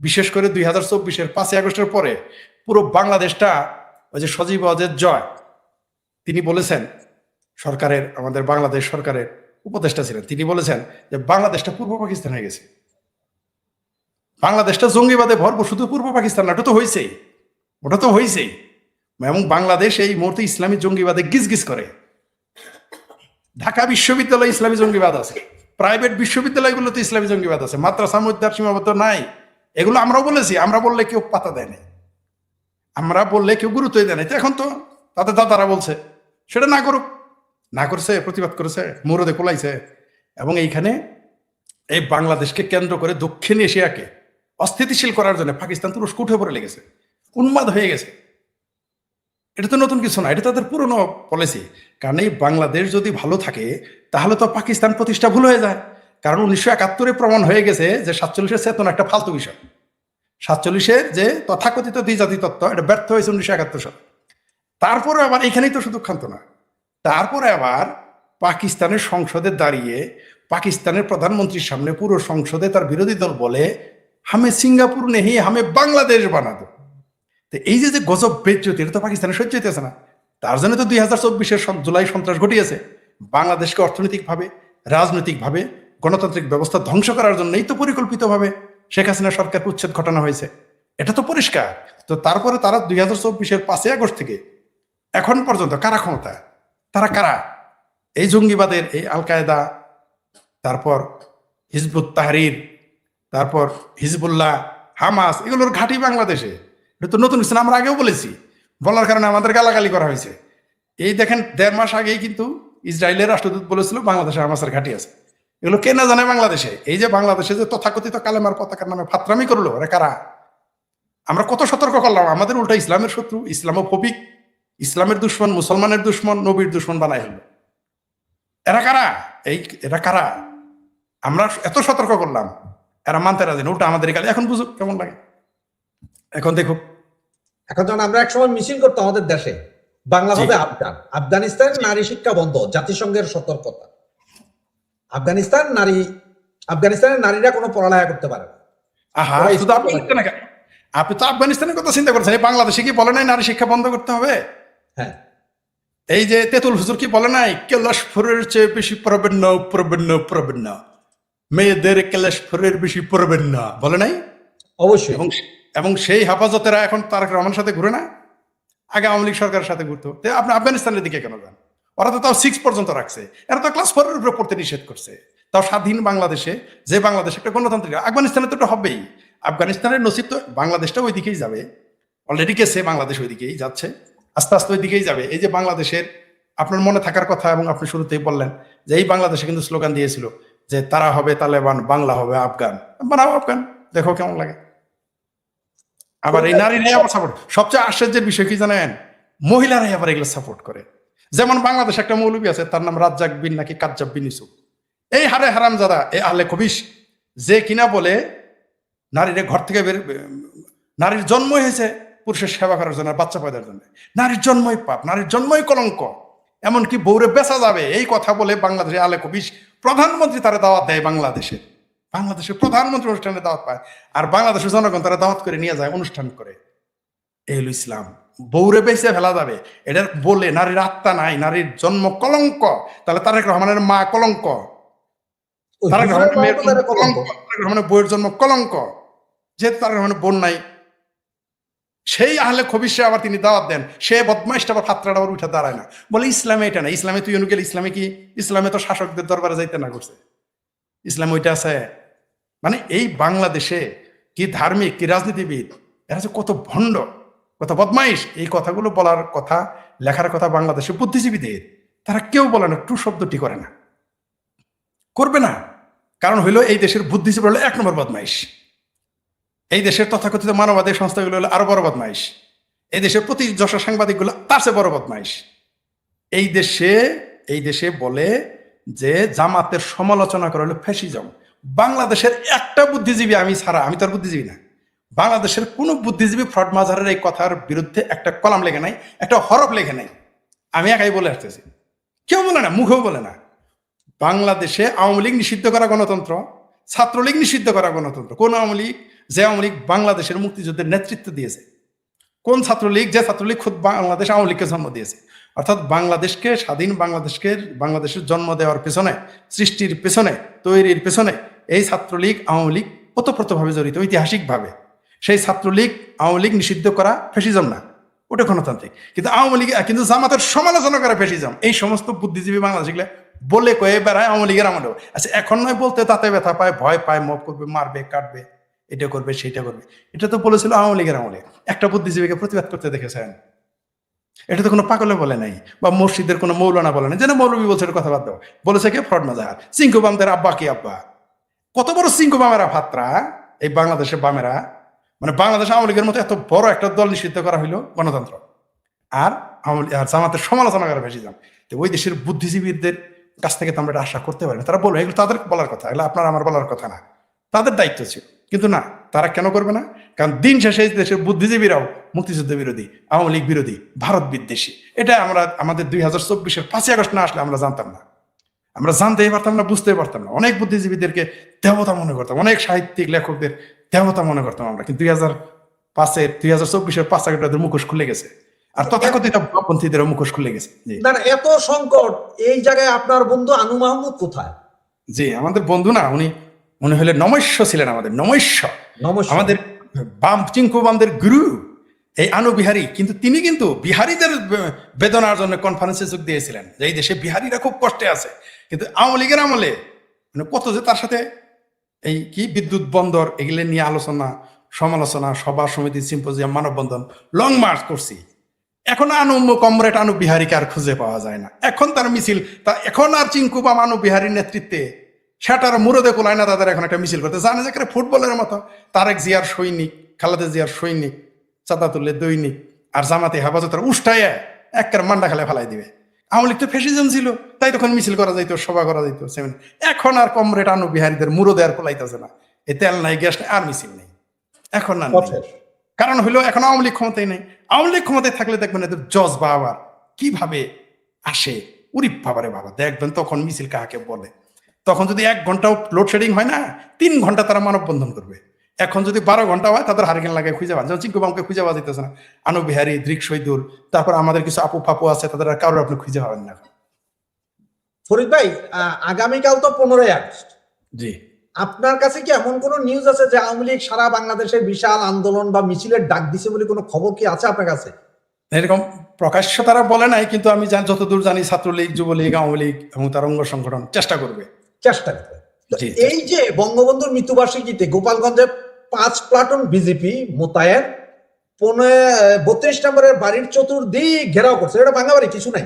বিশেষ করে 2024-এর 5ই আগস্টের পরে পুরো বাংলাদেশটা, ওই যে সজীব ওয়াজেদ জয় তিনি বলেছেন, সরকারের, আমাদের বাংলাদেশ সরকারের উপদেষ্টা ছিলেন, তিনি বলেছেন যে বাংলাদেশটা পূর্ব পাকিস্তান হয়ে গেছে, বাংলাদেশটা জঙ্গিবাদে ভরপুর। শুধু পূর্ব পাকিস্তান না, ওটা তো হয়েছেই। এবং বাংলাদেশ এই মুহূর্তে ইসলামী জঙ্গিবাদে গিজগিজ করে। ঢাকা বিশ্ববিদ্যালয়ে ইসলামী জঙ্গিবাদ আছে, প্রাইভেট বিশ্ববিদ্যালয়গুলোতে ইসলামী জঙ্গিবাদ আছে, মাদ্রাসা মুদ্রার সীমাবদ্ধ নাই। এগুলো আমরাও বলেছি, আমরা বললে কেউ পাতা দেয় না, আমরা বললে কেউ গুরুত্বই দেয় না। তো এখন তো তাদের দাদারা বলছে সেটা না করুক, না করছে, প্রতিবাদ করেছে, মুরদে কোলাইছে। এবং এইখানে এই বাংলাদেশকে কেন্দ্র করে দক্ষিণ এশিয়াকে অস্থিতিশীল করার জন্য পাকিস্তান তুরস্ক উঠে পড়ে লেগেছে, উন্মাদ হয়ে গেছে। এটা তো নতুন কিছু না, এটা তাদের পুরনো পলিসি। কারণ এই বাংলাদেশ যদি ভালো থাকে তাহলে তো পাকিস্তান প্রতিষ্ঠা ভুল হয়ে যায়। কারণ 1971-এ প্রমাণ হয়ে গেছে যে 47-এর চেতনা একটা ফালতু বিষয়। 47-এর যে তথাকথিত দ্বিজাতি তত্ত্ব, এটা ব্যর্থ হয়েছে 1971 সালে। তারপরে আবার এখানেই তো শুধু ক্ষান্ত না, তারপরে আবার পাকিস্তানের সংসদে দাঁড়িয়ে পাকিস্তানের প্রধানমন্ত্রীর সামনে পুরো সংসদে তার বিরোধী দল বলে, হামে সিঙ্গাপুর নেহি হামে বাংলাদেশ বানাতো। তো এই যে গজব বেজ্জতি, এটা তো পাকিস্তানের সহ্য হইতেছে না। তার জন্য তো 2024-এর জুলাই সন্ত্রাস ঘটিয়েছে। বাংলাদেশকে অর্থনৈতিকভাবে, রাজনৈতিকভাবে, গণতান্ত্রিক ব্যবস্থা ধ্বংস করার জন্যই তো পরিকল্পিতভাবে শেখ হাসিনা সরকারকে উচ্ছেদ ঘটানো হয়েছে, এটা তো পরিষ্কার। তো তারপরে তারা 2024-এর 5ই আগস্ট থেকে এখন পর্যন্ত কারা ক্ষমতায়? তারা কারা? এই জঙ্গিবাদের, এই আল কায়দা, তারপর হিজবুত তাহরির, তারপর হিজবুল্লাহ, হামাস, এগুলোর ঘাঁটি বাংলাদেশে। এটা তো নতুন কিছু না, আমরা আগেও বলেছি, বলার কারণে আমাদের গালাগালি করা হয়েছে। এই দেখেন 1.5 মাস আগেই কিন্তু ইসরায়েলের রাষ্ট্রদূত বলেছিল বাংলাদেশে হামাসের ঘাঁটি আছে। এগুলো কে না জানে বাংলাদেশে? এই যে বাংলাদেশে যে তথাকথিত কালেমার পতাকার নামে ফাত্রামি করলো, ওরা কারা? আমরা কত সতর্ক করলাম, আমাদের উল্টা ইসলামের শত্রু, ইসলামোফোবিক, ইসলামের দুশ্মন, মুসলমানের দুশ্মন, নবীর দুশ্মন বানাই হলো। এরা কারা? এরা কারা? আমরা এত সতর্ক করলাম, এরা মানতে রাজি না, উল্টা আমাদের গালি। এখন বুঝুক কেমন লাগে, এখন দেখুক। এখন যখন আমরা একসময় মিছিল করতাম আমাদের দেশে, বাংলা হবে আফগান, আফগানিস্তান নারী শিক্ষা বন্ধ, জাতিসংঘের সতর্কতা। আফগানিস্তানের নারীরা কোনো পড়ালেখা করতে পারে না। আহা, শুধু আফগানিস্তানে কেন? আপনি তো আফগানিস্তানের কথা চিন্তা করছেন, বাংলাদেশে কি বলে নাই নারী শিক্ষা বন্ধ করতে হবে? হ্যাঁ, এই যে তেতুল হুজুর কি বলে নাই, কেলাসফুরের চেয়ে বেশি পড়বেন না, পড়বেন না, মেয়েদের কেলাসফুরের বেশি পড়বেন না, বলে নাই? অবশ্যই। এবং সেই হেফাজতেরা এখন তারেক রহমানের সাথে ঘুরে না, আগে আওয়ামী লীগ সরকারের সাথে ঘুরতো। আপনি আফগানিস্তানের দিকে কেন যান? ওরা তো তাও 6 পর্যন্ত রাখছে, এরা তো ক্লাস 4-এর উপরে পড়তে নিষেধ করছে, তাও স্বাধীন বাংলাদেশে, যে বাংলাদেশ একটা গণতান্ত্রিক। আফগানিস্তানে তো এটা হবেই। আফগানিস্তানের নসিব তো বাংলাদেশটা ওই দিকেই যাবে, অলরেডি গেছে, বাংলাদেশ ওই দিকেই যাচ্ছে, আস্তে আস্তে ওই দিকেই যাবে। এই যে বাংলাদেশের, আপনার মনে থাকার কথা, এবং আপনি শুরুতেই বললেন যে এই বাংলাদেশে কিন্তু স্লোগান দিয়েছিল যে তারা হবে তালেবান, বাংলা হবে আফগান। বানাও আফগান, দেখো কেমন লাগে। আবার এই নারীরাই আবার সাপোর্ট। সবচেয়ে আশ্চর্যের বিষয় কি জানেন? মহিলারাই আবার এগুলো সাপোর্ট করে। যেমন বাংলাদেশে একটা মৌলবী আছে, তার নাম রাজ্জাক বিন নাকি কাজ্জাব বিন ইউসুফ। এই হারে হারামজাদা, এই আহলে কবিশ, যে কিনা বলে নারীরা ঘর থেকে নারীর জন্মই হয়েছে পুরুষের সেবা করার জন্য, বাচ্চা পয়দার জন্য। নারীর জন্মই পাপ, নারীর জন্মই কলঙ্ক, এমনকি বউরে বেচা যাবে, এই কথা বলে বাংলাদেশে আহলে কবিশ প্রধানমন্ত্রী তারা দাওয়াত দেয়। বাংলাদেশের প্রধানমন্ত্রী অনুষ্ঠানে দাওয়াত পায়, আর বাংলাদেশের জনগণ তারা দাওয়াত করে নিয়ে যায়, অনুষ্ঠান করে। এই হলো ইসলাম। বউরে বেঁচে ফেলা যাবে, এটা বলে নারীর আত্মা নাই, নারীর জন্ম কলঙ্ক। তাহলে তারেক রহমানের মা কলঙ্ক, তারেক রহমানের মেয়ের কলঙ্ক, তারেক রহমানের বউয়ের জন্ম কলঙ্ক। যেহেতু তারেক রহমানের বোন নাই, সেই আহলে খবিশে আবার তিনি দাওয়াত দেন, সে বদমাইশটা আবার ফাত্রাটা আবার উঠে দাঁড়ায় না, বলে ইসলামে এটা না, ইসলামে তুই অনুগেল, ইসলামে কি, ইসলামে তো শাসকদের দরবারে যাইতে না করছে, ইসলাম ওইটা আছে। মানে এই বাংলাদেশে কি ধার্মিক কি রাজনীতিবিদ, এরা যে কত ভণ্ড, কত বদমাইশ, এই কথাগুলো বলার কথা, লেখার কথা বাংলাদেশের বুদ্ধিজীবীদের, তারা কেউ বলে না, টু শব্দটি করে না, করবে না। কারণ হইলো এই দেশের বুদ্ধিজীবী হলো 1 নম্বর বদমাইশ, এই দেশের তথাকথিত মানবাদী সংস্থাগুলো হলো আরো বড় বদমাইশ, এই দেশের প্রতি যশা সাংবাদিকগুলো তার চেয়ে বড় বদমাইশ। এই দেশে বলে যে জামাতের সমালোচনা করা হলো ফ্যাসিজম। বাংলাদেশের একটা বুদ্ধিজীবী আমি ছাড়া, আমি তো আর বুদ্ধিজীবী না, বাংলাদেশের কোন বুদ্ধিজীবী ফ্রড মাজারের এই কথার বিরুদ্ধে একটা কলাম লেখে নাই, একটা হরফ লেখে নাই। আমি একাই বলে আসতেছি, কেউ বলে না, মুখেও বলে না। বাংলাদেশে আওয়ামী লীগ নিষিদ্ধ করা গণতন্ত্র, ছাত্রলীগ নিষিদ্ধ করা গণতন্ত্র। কোন আওয়ামী লীগ? যে আওয়ামী লীগ বাংলাদেশের মুক্তিযুদ্ধের নেতৃত্ব দিয়েছে। কোন ছাত্রলীগ? যে ছাত্রলীগ খুদ বাংলাদেশ আওয়ামী লীগকে জন্ম দিয়েছে। অর্থাৎ বাংলাদেশকে স্বাধীন বাংলাদেশের জন্ম দেওয়ার পেছনে, সৃষ্টির পেছনে, তৈরির পেছনে এই ছাত্রলীগ আওয়ামী লীগ ওতপ্রোতভাবে জড়িত ঐতিহাসিকভাবে। সেই ছাত্রলীগ আওয়ামী লীগ নিষিদ্ধ করা ফ্যাসিজম না, ওটা গণতান্ত্রিক। কিন্তু আওয়ামী লীগ, কিন্তু জামাতের সমালোচনা করা ফ্যাসিজম। এই সমস্ত বুদ্ধিজীবী বাংলাদেশে বলে কয়ে বেড়ায় আওয়ামী লীগের আমলেও। আচ্ছা, এখন নয় বলতে তাতে ব্যথা পায়, ভয় পায়, মব করবে, মারবে, কাটবে, এটা করবে, সেইটা করবে। এটা তো বলেছিল আওয়ামী লীগের আমলে। একটা বুদ্ধিজীবীকে প্রতিবাদ করতে দেখেছেন? এটা তো কোনো পাগলে বলে নাই, বা মসজিদের কোনো মৌলানা বলে নাই, যেন মৌলবী বলছে কথা বাদ দাও। বলেছে কে? ফ্রড মাজাহার, চিঙ্কু বামদের আব্বা কি আব্বা। কত বড় চিঙ্কু বামেরা ফাত্রা এই বাংলাদেশের বামেরা। মানে বাংলাদেশ আওয়ামী লীগের মতো এত বড় একটা দল নিষিদ্ধ করা হইলো গণতন্ত্র, আর জামাতের সমালোচনা করা বেশি যান। তো ওই দেশের বুদ্ধিজীবীদের কাছ থেকে তো আমরা এটা আশা করতে পারি না। তারা বলবে এগুলো তাদের বলার কথা, এগুলো আপনার আমার বলার কথা না, তাদের দায়িত্ব ছিল। কিন্তু না, তারা কেন করবে না? কারণ দিন শেষে এই দেশের বুদ্ধিজীবীরাও মুক্তিযুদ্ধ বিরোধী, আওয়ামী লীগ বিরোধী, ভারত বিদ্বেষী। এটা আমরা আমাদের 2024-এর 5ই আগস্ট না আসলে আমরা জানতাম না, আমরা জানতেই পারতাম না, বুঝতেই পারতাম না। অনেক বুদ্ধিজীবীদেরকে দেবতা মনে করতাম, অনেক সাহিত্যিক লেখকদের দেবতা মনে করতাম আমরা। কিন্তু 2024-এর 5 আগস্ট তাদের মুখোশ খুলে গেছে, আর তথাকথিত বামপন্থীদের মুখোশ খুলে গেছে। না, এত সংকট এই জায়গায় আপনার বন্ধু আনু মাহমুদ কোথায়? জি, আমাদের বন্ধু না, উনি হলে নমস্য ছিলেন, আমাদের নমস্য, আমাদের বাম চিঙ্কু বামদের গুরু এই আনু বিহারী। কিন্তু তিনি কিন্তু বিহারীদের বেদনার জন্য কনফারেন্সে যোগ দিয়েছিলেন যে এই দেশে বিহারীরা খুব কষ্টে আছে। কিন্তু আওয়ামী লীগের আমলে মানে কত যে তার সাথে এই কি বিদ্যুৎ বন্দর এগুলো নিয়ে আলোচনা, সমালোচনা, সভা সমিতি, সিম্পোজিয়াম, মানববন্ধন, লং মার্চ করছি। এখন কমরেড আনু বিহারীকে আর খুঁজে পাওয়া যায় না। এখন তার মিছিল, এখন আর চিঙ্কু বাম আনু বিহারীর নেতৃত্বে সেটার মুরদে কোলায় না, তাদের এখন একটা মিছিল করতে জানে যে ফুটবলের মতো তারেক জিয়ার সৈনিক, খালেদা জিয়ার সৈনিক, চাঁদাতুল্লের দৈনিক আর জামাতে হেফাজতের উষ্টাইয়া একের মান্ডা খেলে ফেলাই দিবে। আওয়ামী লীগ তো ফ্যাসিজম ছিল, তাই তখন মিছিল করা যাইতো, সভা করা যাইতো। এখন আর কমরেড আনু বিহারীদের মুরদে আর কোলাইতেছে না, এই তেল নাই, গ্যাস নাই, আর মিছিল নেই এখন না। কারণ হইলো এখন আওয়ামী লীগ ক্ষমতায় নেই। আওয়ামী লীগ ক্ষমতায় থাকলে দেখবেন এদের জজবা আবার কিভাবে আসে, উরি বাবারে বাবা, দেখবেন তখন মিছিল কাকে বলে। তখন যদি 1 ঘন্টাও লোডশেডিং হয় না, 3 ঘন্টা তারা মানববন্ধন করবে। এখন যদি 12 ঘন্টা হয়, তাদের হারিকেন লাগে খুঁজে পান। যেমন চিঙ্কু বামকে খুঁজে পাওয়া যেতেছে না, আনু বিহারী, দৃক শহীদুল, তারপর আমাদের কিছু আপু ফাপু আছে, তাদের আর কারোর আপনি খুঁজে পাবেন না। ফরিদ ভাই, আগামীকাল তো 15ই আগস্ট। জি, আপনার কাছে কি এমন কোন নিউজ আছে যে আওয়ামী লীগ সারা বাংলাদেশে বিশাল আন্দোলন বা মিছিলের ডাক দিছে বলে কোনো খবর কি আছে আপনার কাছে? এরকম প্রকাশ্য তারা বলে নাই, কিন্তু আমি যতদূর জানি ছাত্রলীগ, যুবলীগ, আওয়ামী লীগ এবং তার অঙ্গ সংগঠন চেষ্টা করবে। এই যে বঙ্গবন্ধুর মৃত্যুবার্ষিকীতে গোপালগঞ্জে 5 প্লাটুন বিজেপি মোতায়েন 32 নম্বরের বাড়ির চতুর্দিক ঘেরাও করছে। এটা ভাঙা বাড়ি, কিছু নাই,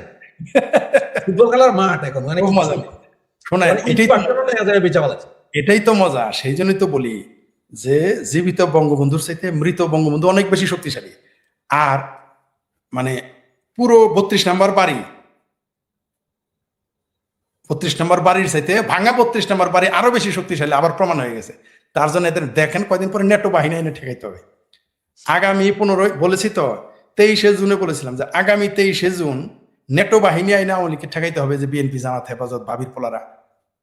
ফুটবল খেলার মাঠ এখন, মানে শোনায় এটাই তো মজা। সেই জন্যই তো বলি যে জীবিত বঙ্গবন্ধুর চাইতে মৃত বঙ্গবন্ধু অনেক বেশি শক্তিশালী। আর মানে পুরো 32 নম্বর বাড়ি, 32 নম্বর বাড়ির চাইতে ভাঙা 32 নম্বর বাড়ি আরো বেশি শক্তিশালী, আবার প্রমাণ হয়ে গেছে। তার জন্য এদের দেখেন কয়দিন পরে নেটো বাহিনী এনে ঠেকাইতে হবে। আগামী 15 বলেছি তো, 23শে জুনে বলেছিলাম যে আগামী 23শে জুন নেটো বাহিনী আইনে আওয়ামী লীগকে ঠেকাইতে হবে, যে বিএনপি, জামাত, হেফাজত, ভাবির পোলারা।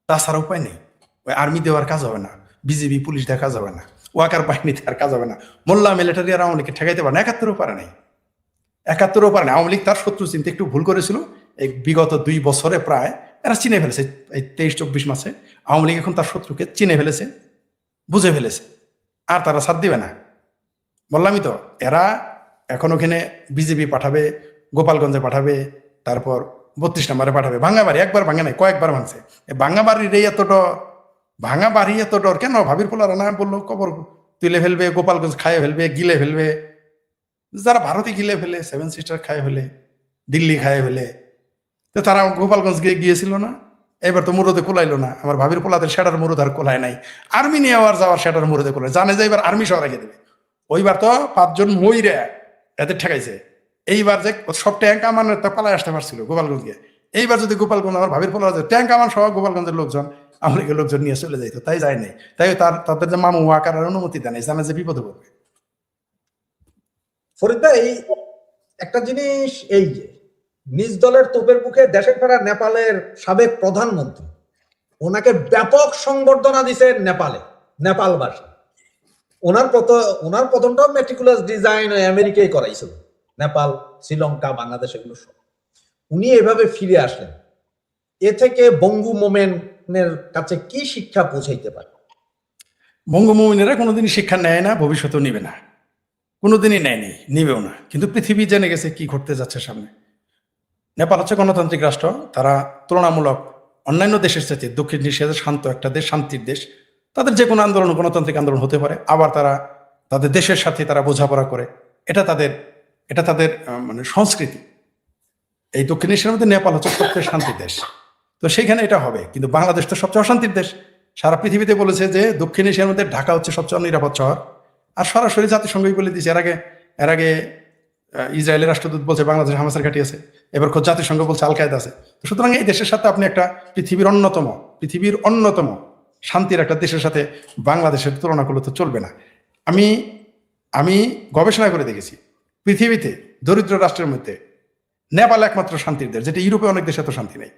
তাছাড়া উপায় নেই। ওই আর্মি দেওয়ার কাজ হবে না, বিজিবি পুলিশ দেওয়ার কাজ হবে না, ওয়াকার বাহিনী দেওয়ার কাজ হবে না, মোল্লা মিলিটারি আর আওয়ামী লীগকে ঠেকাইতে পারে না। 71-ও পারে নাই, 71-ও পারে না। আওয়ামী লীগ তার শত্রু চিনতে একটু ভুল করেছিল এই বিগত 2 বছরে, প্রায় এরা চিনে ফেলেছে। এই 23-24 মাসে আওয়ামী লীগ এখন তার শত্রুকে চিনে ফেলেছে, বুঝে ফেলেছে, আর তারা সাথ দিবে না। বললামই তো, এরা এখন ওখানে বিজেপি পাঠাবে, গোপালগঞ্জে পাঠাবে, তারপর 32 নম্বরে পাঠাবে। ভাঙা বাড়ি একবার ভাঙে নাই, কয়েকবার ভাঙছে। ভাঙা বাড়ির এই এত ডর, ভাঙা বাড়ি এত ডর কেন? ভাবির পোলারা না বললো কবর তুলে ফেলবে, গোপালগঞ্জ খাইয়ে ফেলবে, গিলে ফেলবে। যারা ভারতে গিলে ফেলে, 7 সিস্টার খাইয়ে ফেলে, দিল্লি খাইয়ে ফেলে, তো তারা গোপালগঞ্জ গিয়েছিল না? এবার তো মুরদে কোলাইলো না। আমার ভাবির পোলাদের সেটার মুরদ আর কোলায় নাই। আর্মি নিয়ে আবার যাওয়ার সেটার মুরদে কোলায়, জানে যে এবার আর্মি সহ রেখে দেবে। ওইবার তো 5 জন মইরা এদের ঠেকাইছে। এইবার যে সব ট্যাঙ্ক আমানের তো পালায় আসতে পারছিল গোপালগঞ্জকে। এইবার যদি গোপালগঞ্জ আমার ভাবির পোলা ট্যাঙ্ক আমার সহ গোপালগঞ্জের লোকজন, আমরিকে লোকজন নিয়ে চলে যাইতো, তাই যায় নাই। তাই তাদের যে মামু আকার অনুমতি দেয় নাই, জানে যে বিপদে পড়বে। ফরিদ ভাই, একটা জিনিস, এই যে নিজ দলের তোপের মুখে দেশে ফেরা নেপালের সাবেক প্রধানমন্ত্রী, ওনাকে ব্যাপক সংবর্ধনা দিছে নেপালবাসী। ওনার পতনটা মেটিকুলাস ডিজাইন আমেরিকায় করাইছিল, নেপাল, শ্রীলঙ্কা, বাংলাদেশ এগুলো সব। উনি এভাবে ফিরে আসলেন, এ থেকে বঙ্গু মোমেনের কাছে কি শিক্ষা পৌঁছাইতে পারে? বঙ্গমোমিনেরা কোনোদিনই শিক্ষা নেয় না, ভবিষ্যতেও নিবে না, কোনোদিনই নেয়নি, নিবেও না। কিন্তু পৃথিবী জেনে গেছে কি ঘটতে যাচ্ছে সামনে। নেপাল হচ্ছে গণতান্ত্রিক রাষ্ট্র, তারা তুলনামূলক অন্যান্য দেশের চাইতে দক্ষিণ এশিয়াতে শান্ত একটা দেশ, শান্তির দেশ। তাদের যে কোনো আন্দোলন গণতান্ত্রিক আন্দোলন হতে পারে, আবার তারা তাদের দেশের সাথে তারা বোঝাপড়া করে, এটা তাদের মানে সংস্কৃতি। এই দক্ষিণ এশিয়ার মধ্যে নেপাল হচ্ছে সবচেয়ে শান্তির দেশ, তো সেইখানে এটা হবে। কিন্তু বাংলাদেশ তো সবচেয়ে অশান্তির দেশ। সারা পৃথিবীতে বলেছে যে দক্ষিণ এশিয়ার মধ্যে ঢাকা হচ্ছে সবচেয়ে অনিরাপদ শহর। আর সরাসরি জাতিসংঘই বলে দিয়েছে। এর আগে ইসরায়েলের রাষ্ট্রদূত বলছে বাংলাদেশে হামাসের ঘাঁটি আছে, এবার খোদ জাতিসংঘ বলছে আল কায়দা আছে। তো সুতরাং এই দেশের সাথে আপনি একটা পৃথিবীর অন্যতম শান্তির একটা দেশের সাথে বাংলাদেশের তুলনা করলে তো চলবে না। আমি গবেষণা করে দেখেছি, পৃথিবীতে দরিদ্র রাষ্ট্রের মধ্যে নেপাল একমাত্র শান্তির দেশ, যেটা ইউরোপে অনেক দেশে এত শান্তি নেই।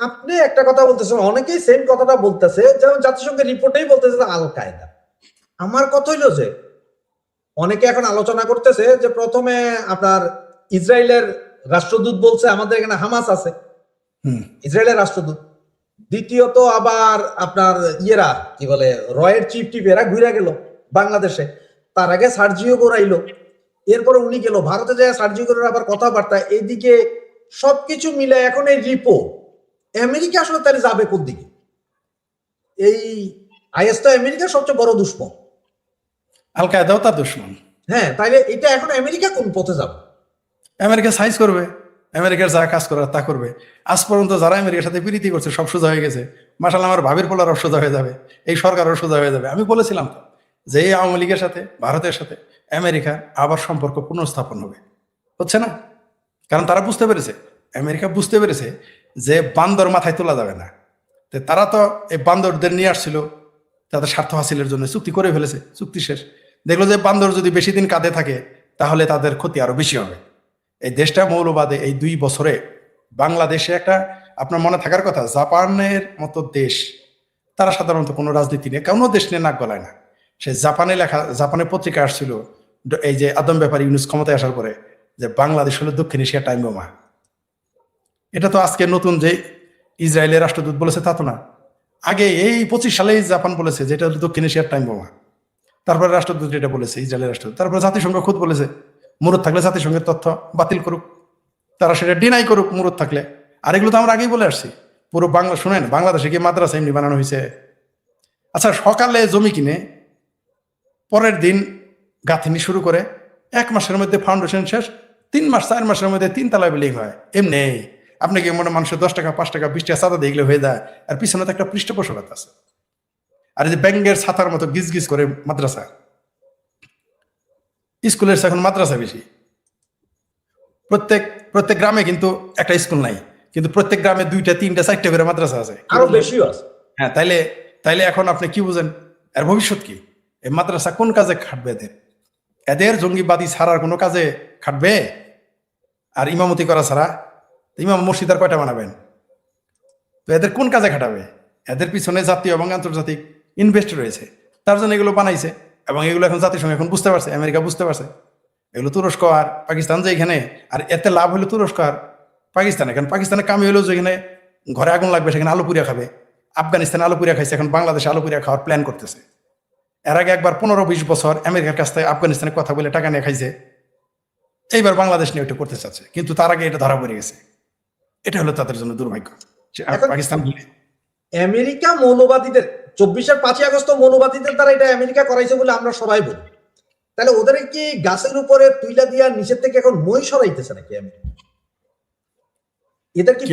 আপনি একটা কথা বলতেছেন, অনেকেই সেম কথাটা বলতেছে, যেমন জাতিসংঘের রিপোর্টেই বলতেছে আল কায়দা। আমার কথা হইলো যে অনেকে এখন আলোচনা করতেছে যে প্রথমে আপনার ইসরায়েলের রাষ্ট্রদূত বলছে আমাদের এখানে হামাস আছে, ইসরায়েলের রাষ্ট্রদূত। দ্বিতীয়ত আবার আপনার ইয়েরা কি বলে রয়ের চিফ এরা ঘুরে গেল বাংলাদেশে, তার আগে সার্জিও করাইলো, এরপরে উনি গেল ভারতে যায়, সার্জিও করার আবার কথাবার্তা। এইদিকে সবকিছু মিলে এখন এই রিপোর্ট, আমেরিকা আসলে তার যাবে কোন দিকে? এই আইএস তো আমেরিকার সবচেয়ে বড় দুশ্মন, আল কায়দাও তার দুশ্মন। হ্যাঁ, তাইলে এটা এখন আমেরিকা কোন পথে যাবে? আমেরিকা সাইজ করবে, আমেরিকার যা কাজ করার তা করবে। আজ পর্যন্ত যারা আমেরিকার সাথে প্রীতি করছে সব সোজা হয়ে গেছে। মাশাআল্লাহ, আমার ভাবির পোলারও সোজা হয়ে যাবে, এই সরকারও সোজা হয়ে যাবে। আমি বলেছিলাম তো যে এই আওয়ামী লীগের সাথে ভারতের সাথে আমেরিকা আবার সম্পর্ক পুনঃস্থাপন হবে, হচ্ছে না? কারণ তারা বুঝতে পেরেছে, আমেরিকা বুঝতে পেরেছে যে বান্দর মাথায় তোলা যাবে না। তো তারা তো এই বান্দরদের নিয়ে আসছিল তাদের স্বার্থ হাসিলের জন্য, চুক্তি করে ফেলেছে, চুক্তি শেষ। দেখলো যে বান্দর যদি বেশি দিন কাঁধে থাকে তাহলে তাদের ক্ষতি আরো বেশি হবে। এই দেশটা মৌলবাদে এই 2 বছরে বাংলাদেশে একটা, আপনার মনে থাকার কথা, জাপানের মতো দেশ, তারা সাধারণত কোনো রাজনীতি নিয়ে কোনো দেশ নিয়ে নাক গলায় না। সে জাপানের পত্রিকা আসছিল এই যে আদম ব্যাপারী ইউনুস ক্ষমতায় আসার পরে, যে বাংলাদেশ হলো দক্ষিণ এশিয়ার টাইম বোমা। এটা তো আজকে নতুন যে ইসরায়েলের রাষ্ট্রদূত বলেছে তা তো না, আগে এই 25 সালেই জাপান বলেছে যে এটা হলো দক্ষিণ এশিয়ার টাইম বোমা। তারপরে রাষ্ট্রদূত এটা বলেছে, ইসরায়েলের রাষ্ট্রদূত। তারপরে জাতিসংঘ খুদ বলেছে মুরদ থাকলে জাতিসংঘের তথ্য বাতিল করুক, তারা সেটা ডিনাই করুক মুরদ থাকলে। আর এগুলো তো আমরা আগেই বলে আসছি। পুরো বাংলা শুনেন, বাংলাদেশে গিয়ে মাদ্রাসা এমনি বানানো হয়েছে। আচ্ছা, সকালে জমি কিনে পরের দিন গাঁথনি শুরু করে 1 মাসের মধ্যে ফাউন্ডেশন শেষ, 3 মাস 4 মাসের মধ্যে 3 তলা বিল্ডিং হয়। এমনি আপনি কি মনে মানুষের 10 টাকা 5 টাকা 20 টাকা চাঁদা দিয়ে হয়ে যায়, আর পিছনে তো একটা পৃষ্ঠপোষকতা আছে। আর এই যে ব্যাঙ্গের ছাতার মতো গিজ গিজ করে মাদ্রাসা, স্কুলের এখন মাদ্রাসা বেশি। প্রত্যেক গ্রামে কিন্তু একটা স্কুল নাই, কিন্তু প্রত্যেক গ্রামে 2টা 3টা 4টা করে মাদ্রাসা আছে, আরো বেশিও আছে। হ্যাঁ, তাইলে এখন আপনি কি বুঝেন এর ভবিষ্যৎ কি? এই মাদ্রাসা কোন কাজে খাটবে? এদের জঙ্গিবাদী ছাড়ার কোনো কাজে খাটবে? আর ইমামতি করা ছাড়া ইমাম মসজিদ আর কয়টা বানাবেন? তো এদের কোন কাজে খাটাবে? এদের পিছনে জাতীয় এবং আন্তর্জাতিক ইনভেস্ট রয়েছে, তার জন্য এগুলো বানাইছে। এবং এগুলো এখন জাতিসংঘ এখন বুঝতে পারছে, আমেরিকা বুঝতে পারছে। এগুলো তুরস্ক আর পাকিস্তান যে এখানে, আর এতে লাভ হলো তুরস্ক আর পাকিস্তানে। কারণ পাকিস্তানে কামি হলো যেখানে ঘরে আগুন লাগবে সেখানে আলু পুরিয়া খাবে। আফগানিস্তানে আলু পুরিয়া খাইছে, এখন বাংলাদেশে আলু পুরিয়া খাওয়ার প্ল্যান করতেছে। এর আগে একবার 15-20 বছর আমেরিকার কাছ থেকে আফগানিস্তানের কথা বলে টাকা নিয়ে খাইছে, এইবার বাংলাদেশ নিয়ে ওইটা করতে চাচ্ছে, কিন্তু তার আগে এটা ধরা পড়ে গেছে। এটা হলো তাদের জন্য দুর্ভাগ্য। এখন পাকিস্তান আমেরিকা মৌলবাদীদের 24-5 আগস্ট মৌলবাদীদের দ্বারা এটা আমেরিকা করাইছে বলে আমরা সবাই বলি, তাহলে ওদের কি গাছের উপরে তুইলা দিয়া নিচের থেকে এখন মই সরাইতেছে নাকি আমেরিকা? এটা কি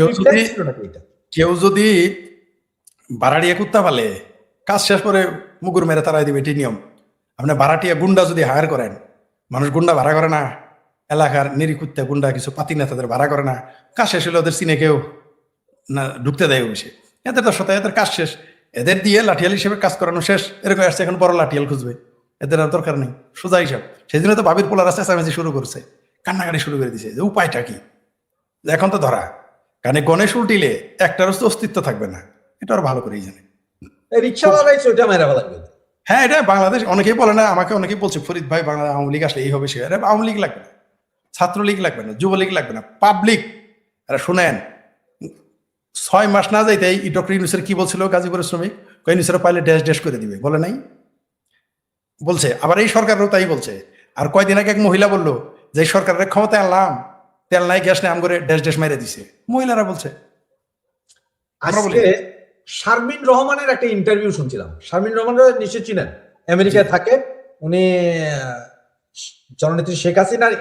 ছিল নাকি? এটা কেউ যদি ভাড়াটিয়া কুত্তা পালে কাজ শেষ করে মুগুর মেরে তারাই দিবে, এটি নিয়ম। আপনি ভাড়াটিয়া গুন্ডা যদি হায়ার করেন, মানুষ গুন্ডা ভাড়া করে না, এলাকার নিরিকুত্তা গুন্ডা কিছু পাতি নেতাদের ভাড়া করে না, কাজ শেষ হলে ওদের চিনে কেউ না ঢুকতে দেয় অফিসে, এদের তো সাথে এদের কাজ শেষ, এদের দিয়ে লাঠিয়াল হিসেবে কাজ করানো শেষ, এরকম আসছে এখন বড় লাঠিয়াল খুঁজবে, এদের আর দরকার নেই, সোজা হিসাব। সেই জন্য তো ভাবির পোলার চেঁচামেচি শুরু করছে, কান্নাকাটি শুরু করে দিছে যে উপায়টা কি, এখন তো ধরা, কারণ গণেশ উল্টিলে একটার অস্তিত্ব থাকবে না, এটা আর ভালো করেই জানে। রিক্সাওয়ালাই ওইটা মেরা লাগবে। হ্যাঁ, এটা বাংলাদেশ অনেকেই বলে না, আমাকে অনেকেই বলছে ফরিদ ভাই বাংলা আওয়ামী লীগ আসলে এই হবে সে, আরে আওয়ামী লীগ লাগবে না, ছাত্রলীগ লাগবে না, যুবলীগ লাগবে না, পাবলিক। আরে শুনেন, 6 মাস না যাইতে এই ডক্টর ইউনূসের কি বলছিল গাজীপুরের শ্রমিক, ইউনূসের পাইলে ড্যাশ ড্যাশ করে দিবে, বলে নাই? বলছে, আবার এই সরকারও তাই বলছে। আর কয়দিন আগে এক মহিলা বললো যে এই সরকারের ক্ষমতায় আনলাম, তেল নাই গ্যাস নাই, আম করে ড্যাশ ড্যাশ মেরে দিছে, মহিলারা বলছে। আজকে শারমিন রহমানের একটা ইন্টারভিউ শুনছিলাম। শারমিন রহমান নিশ্চয় চিনেন, আমেরিকায় থাকে উনি। জননেত্রী শেখ হাসিনার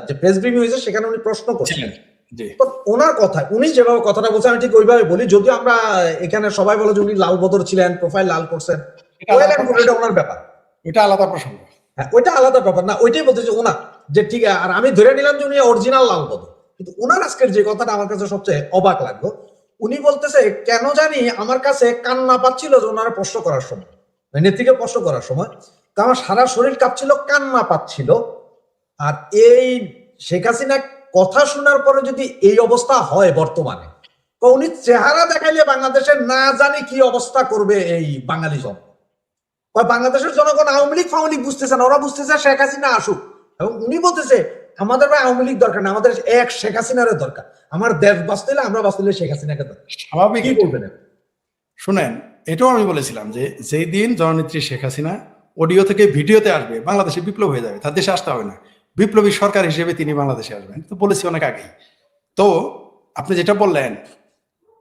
যে প্রেস ব্রিফিং হয়েছে সেখানে উনি প্রশ্ন করছিলেন, ওনার কথা উনি যেভাবে কথাটা বলছেন আমি ঠিক ওইভাবে বলি, যদিও আমরা এখানে সবাই বলে যে উনি লাল বদর ছিলেন, প্রোফাইল লাল করছেন, এটা ওনার ব্যাপার, এটা আলাদা প্রসঙ্গ। হ্যাঁ, ওইটা আলাদা ব্যাপার না, ওইটাই বলতে যে ওনার যে ঠিক, আর আমি ধরে নিলাম যে উনি অরিজিনাল লাল বদর। কিন্তু ওনার আজকের যে কথাটা আমার কাছে সবচেয়ে অবাক লাগলো, উনি বলতেছে কেন জানি আমার কাছে কান্না পাচ্ছিল যে ওনারা প্রশ্ন করার সময়, নেত্রীকে প্রশ্ন করার সময়, তো আমার সারা শরীর কাঁপছিল, কান্না পাচ্ছিল। আর এই শেখ হাসিনা কথা শোনার পরে যদি এই অবস্থা হয় বর্তমানে, তো উনি চেহারা দেখাইলে বাংলাদেশের না জানি কি অবস্থা করবে এই বাঙালি জন। বাংলাদেশের জনগণ আওয়ামী লীগ ফাওয়ামী লীগ বুঝতেছে না, ওরা বুঝতেছে শেখ হাসিনা আসুক। এবং উনি বলতেছে আমাদের ভাই আওয়ামী লীগ দরকার না, আমাদের এক শেখ হাসিনার দরকার, আমার দেশ বাঁচতে হলে আমরা বাঁচতে হলে শেখ হাসিনাকে দরকার। স্বাভাবিক। কি বলবেন? শুনেন, এটাও আমি বলেছিলাম যে যেই দিন জননেত্রী শেখ হাসিনা অডিও থেকে ভিডিওতে আসবে, বাংলাদেশে বিপ্লব হয়ে যাবে, তার দেশে আসতে হবে না, বিপ্লবী সরকার হিসেবে তিনি বাংলাদেশে আসবেন, তো বলেছি অনেক আগেই। তো আপনি যেটা বললেন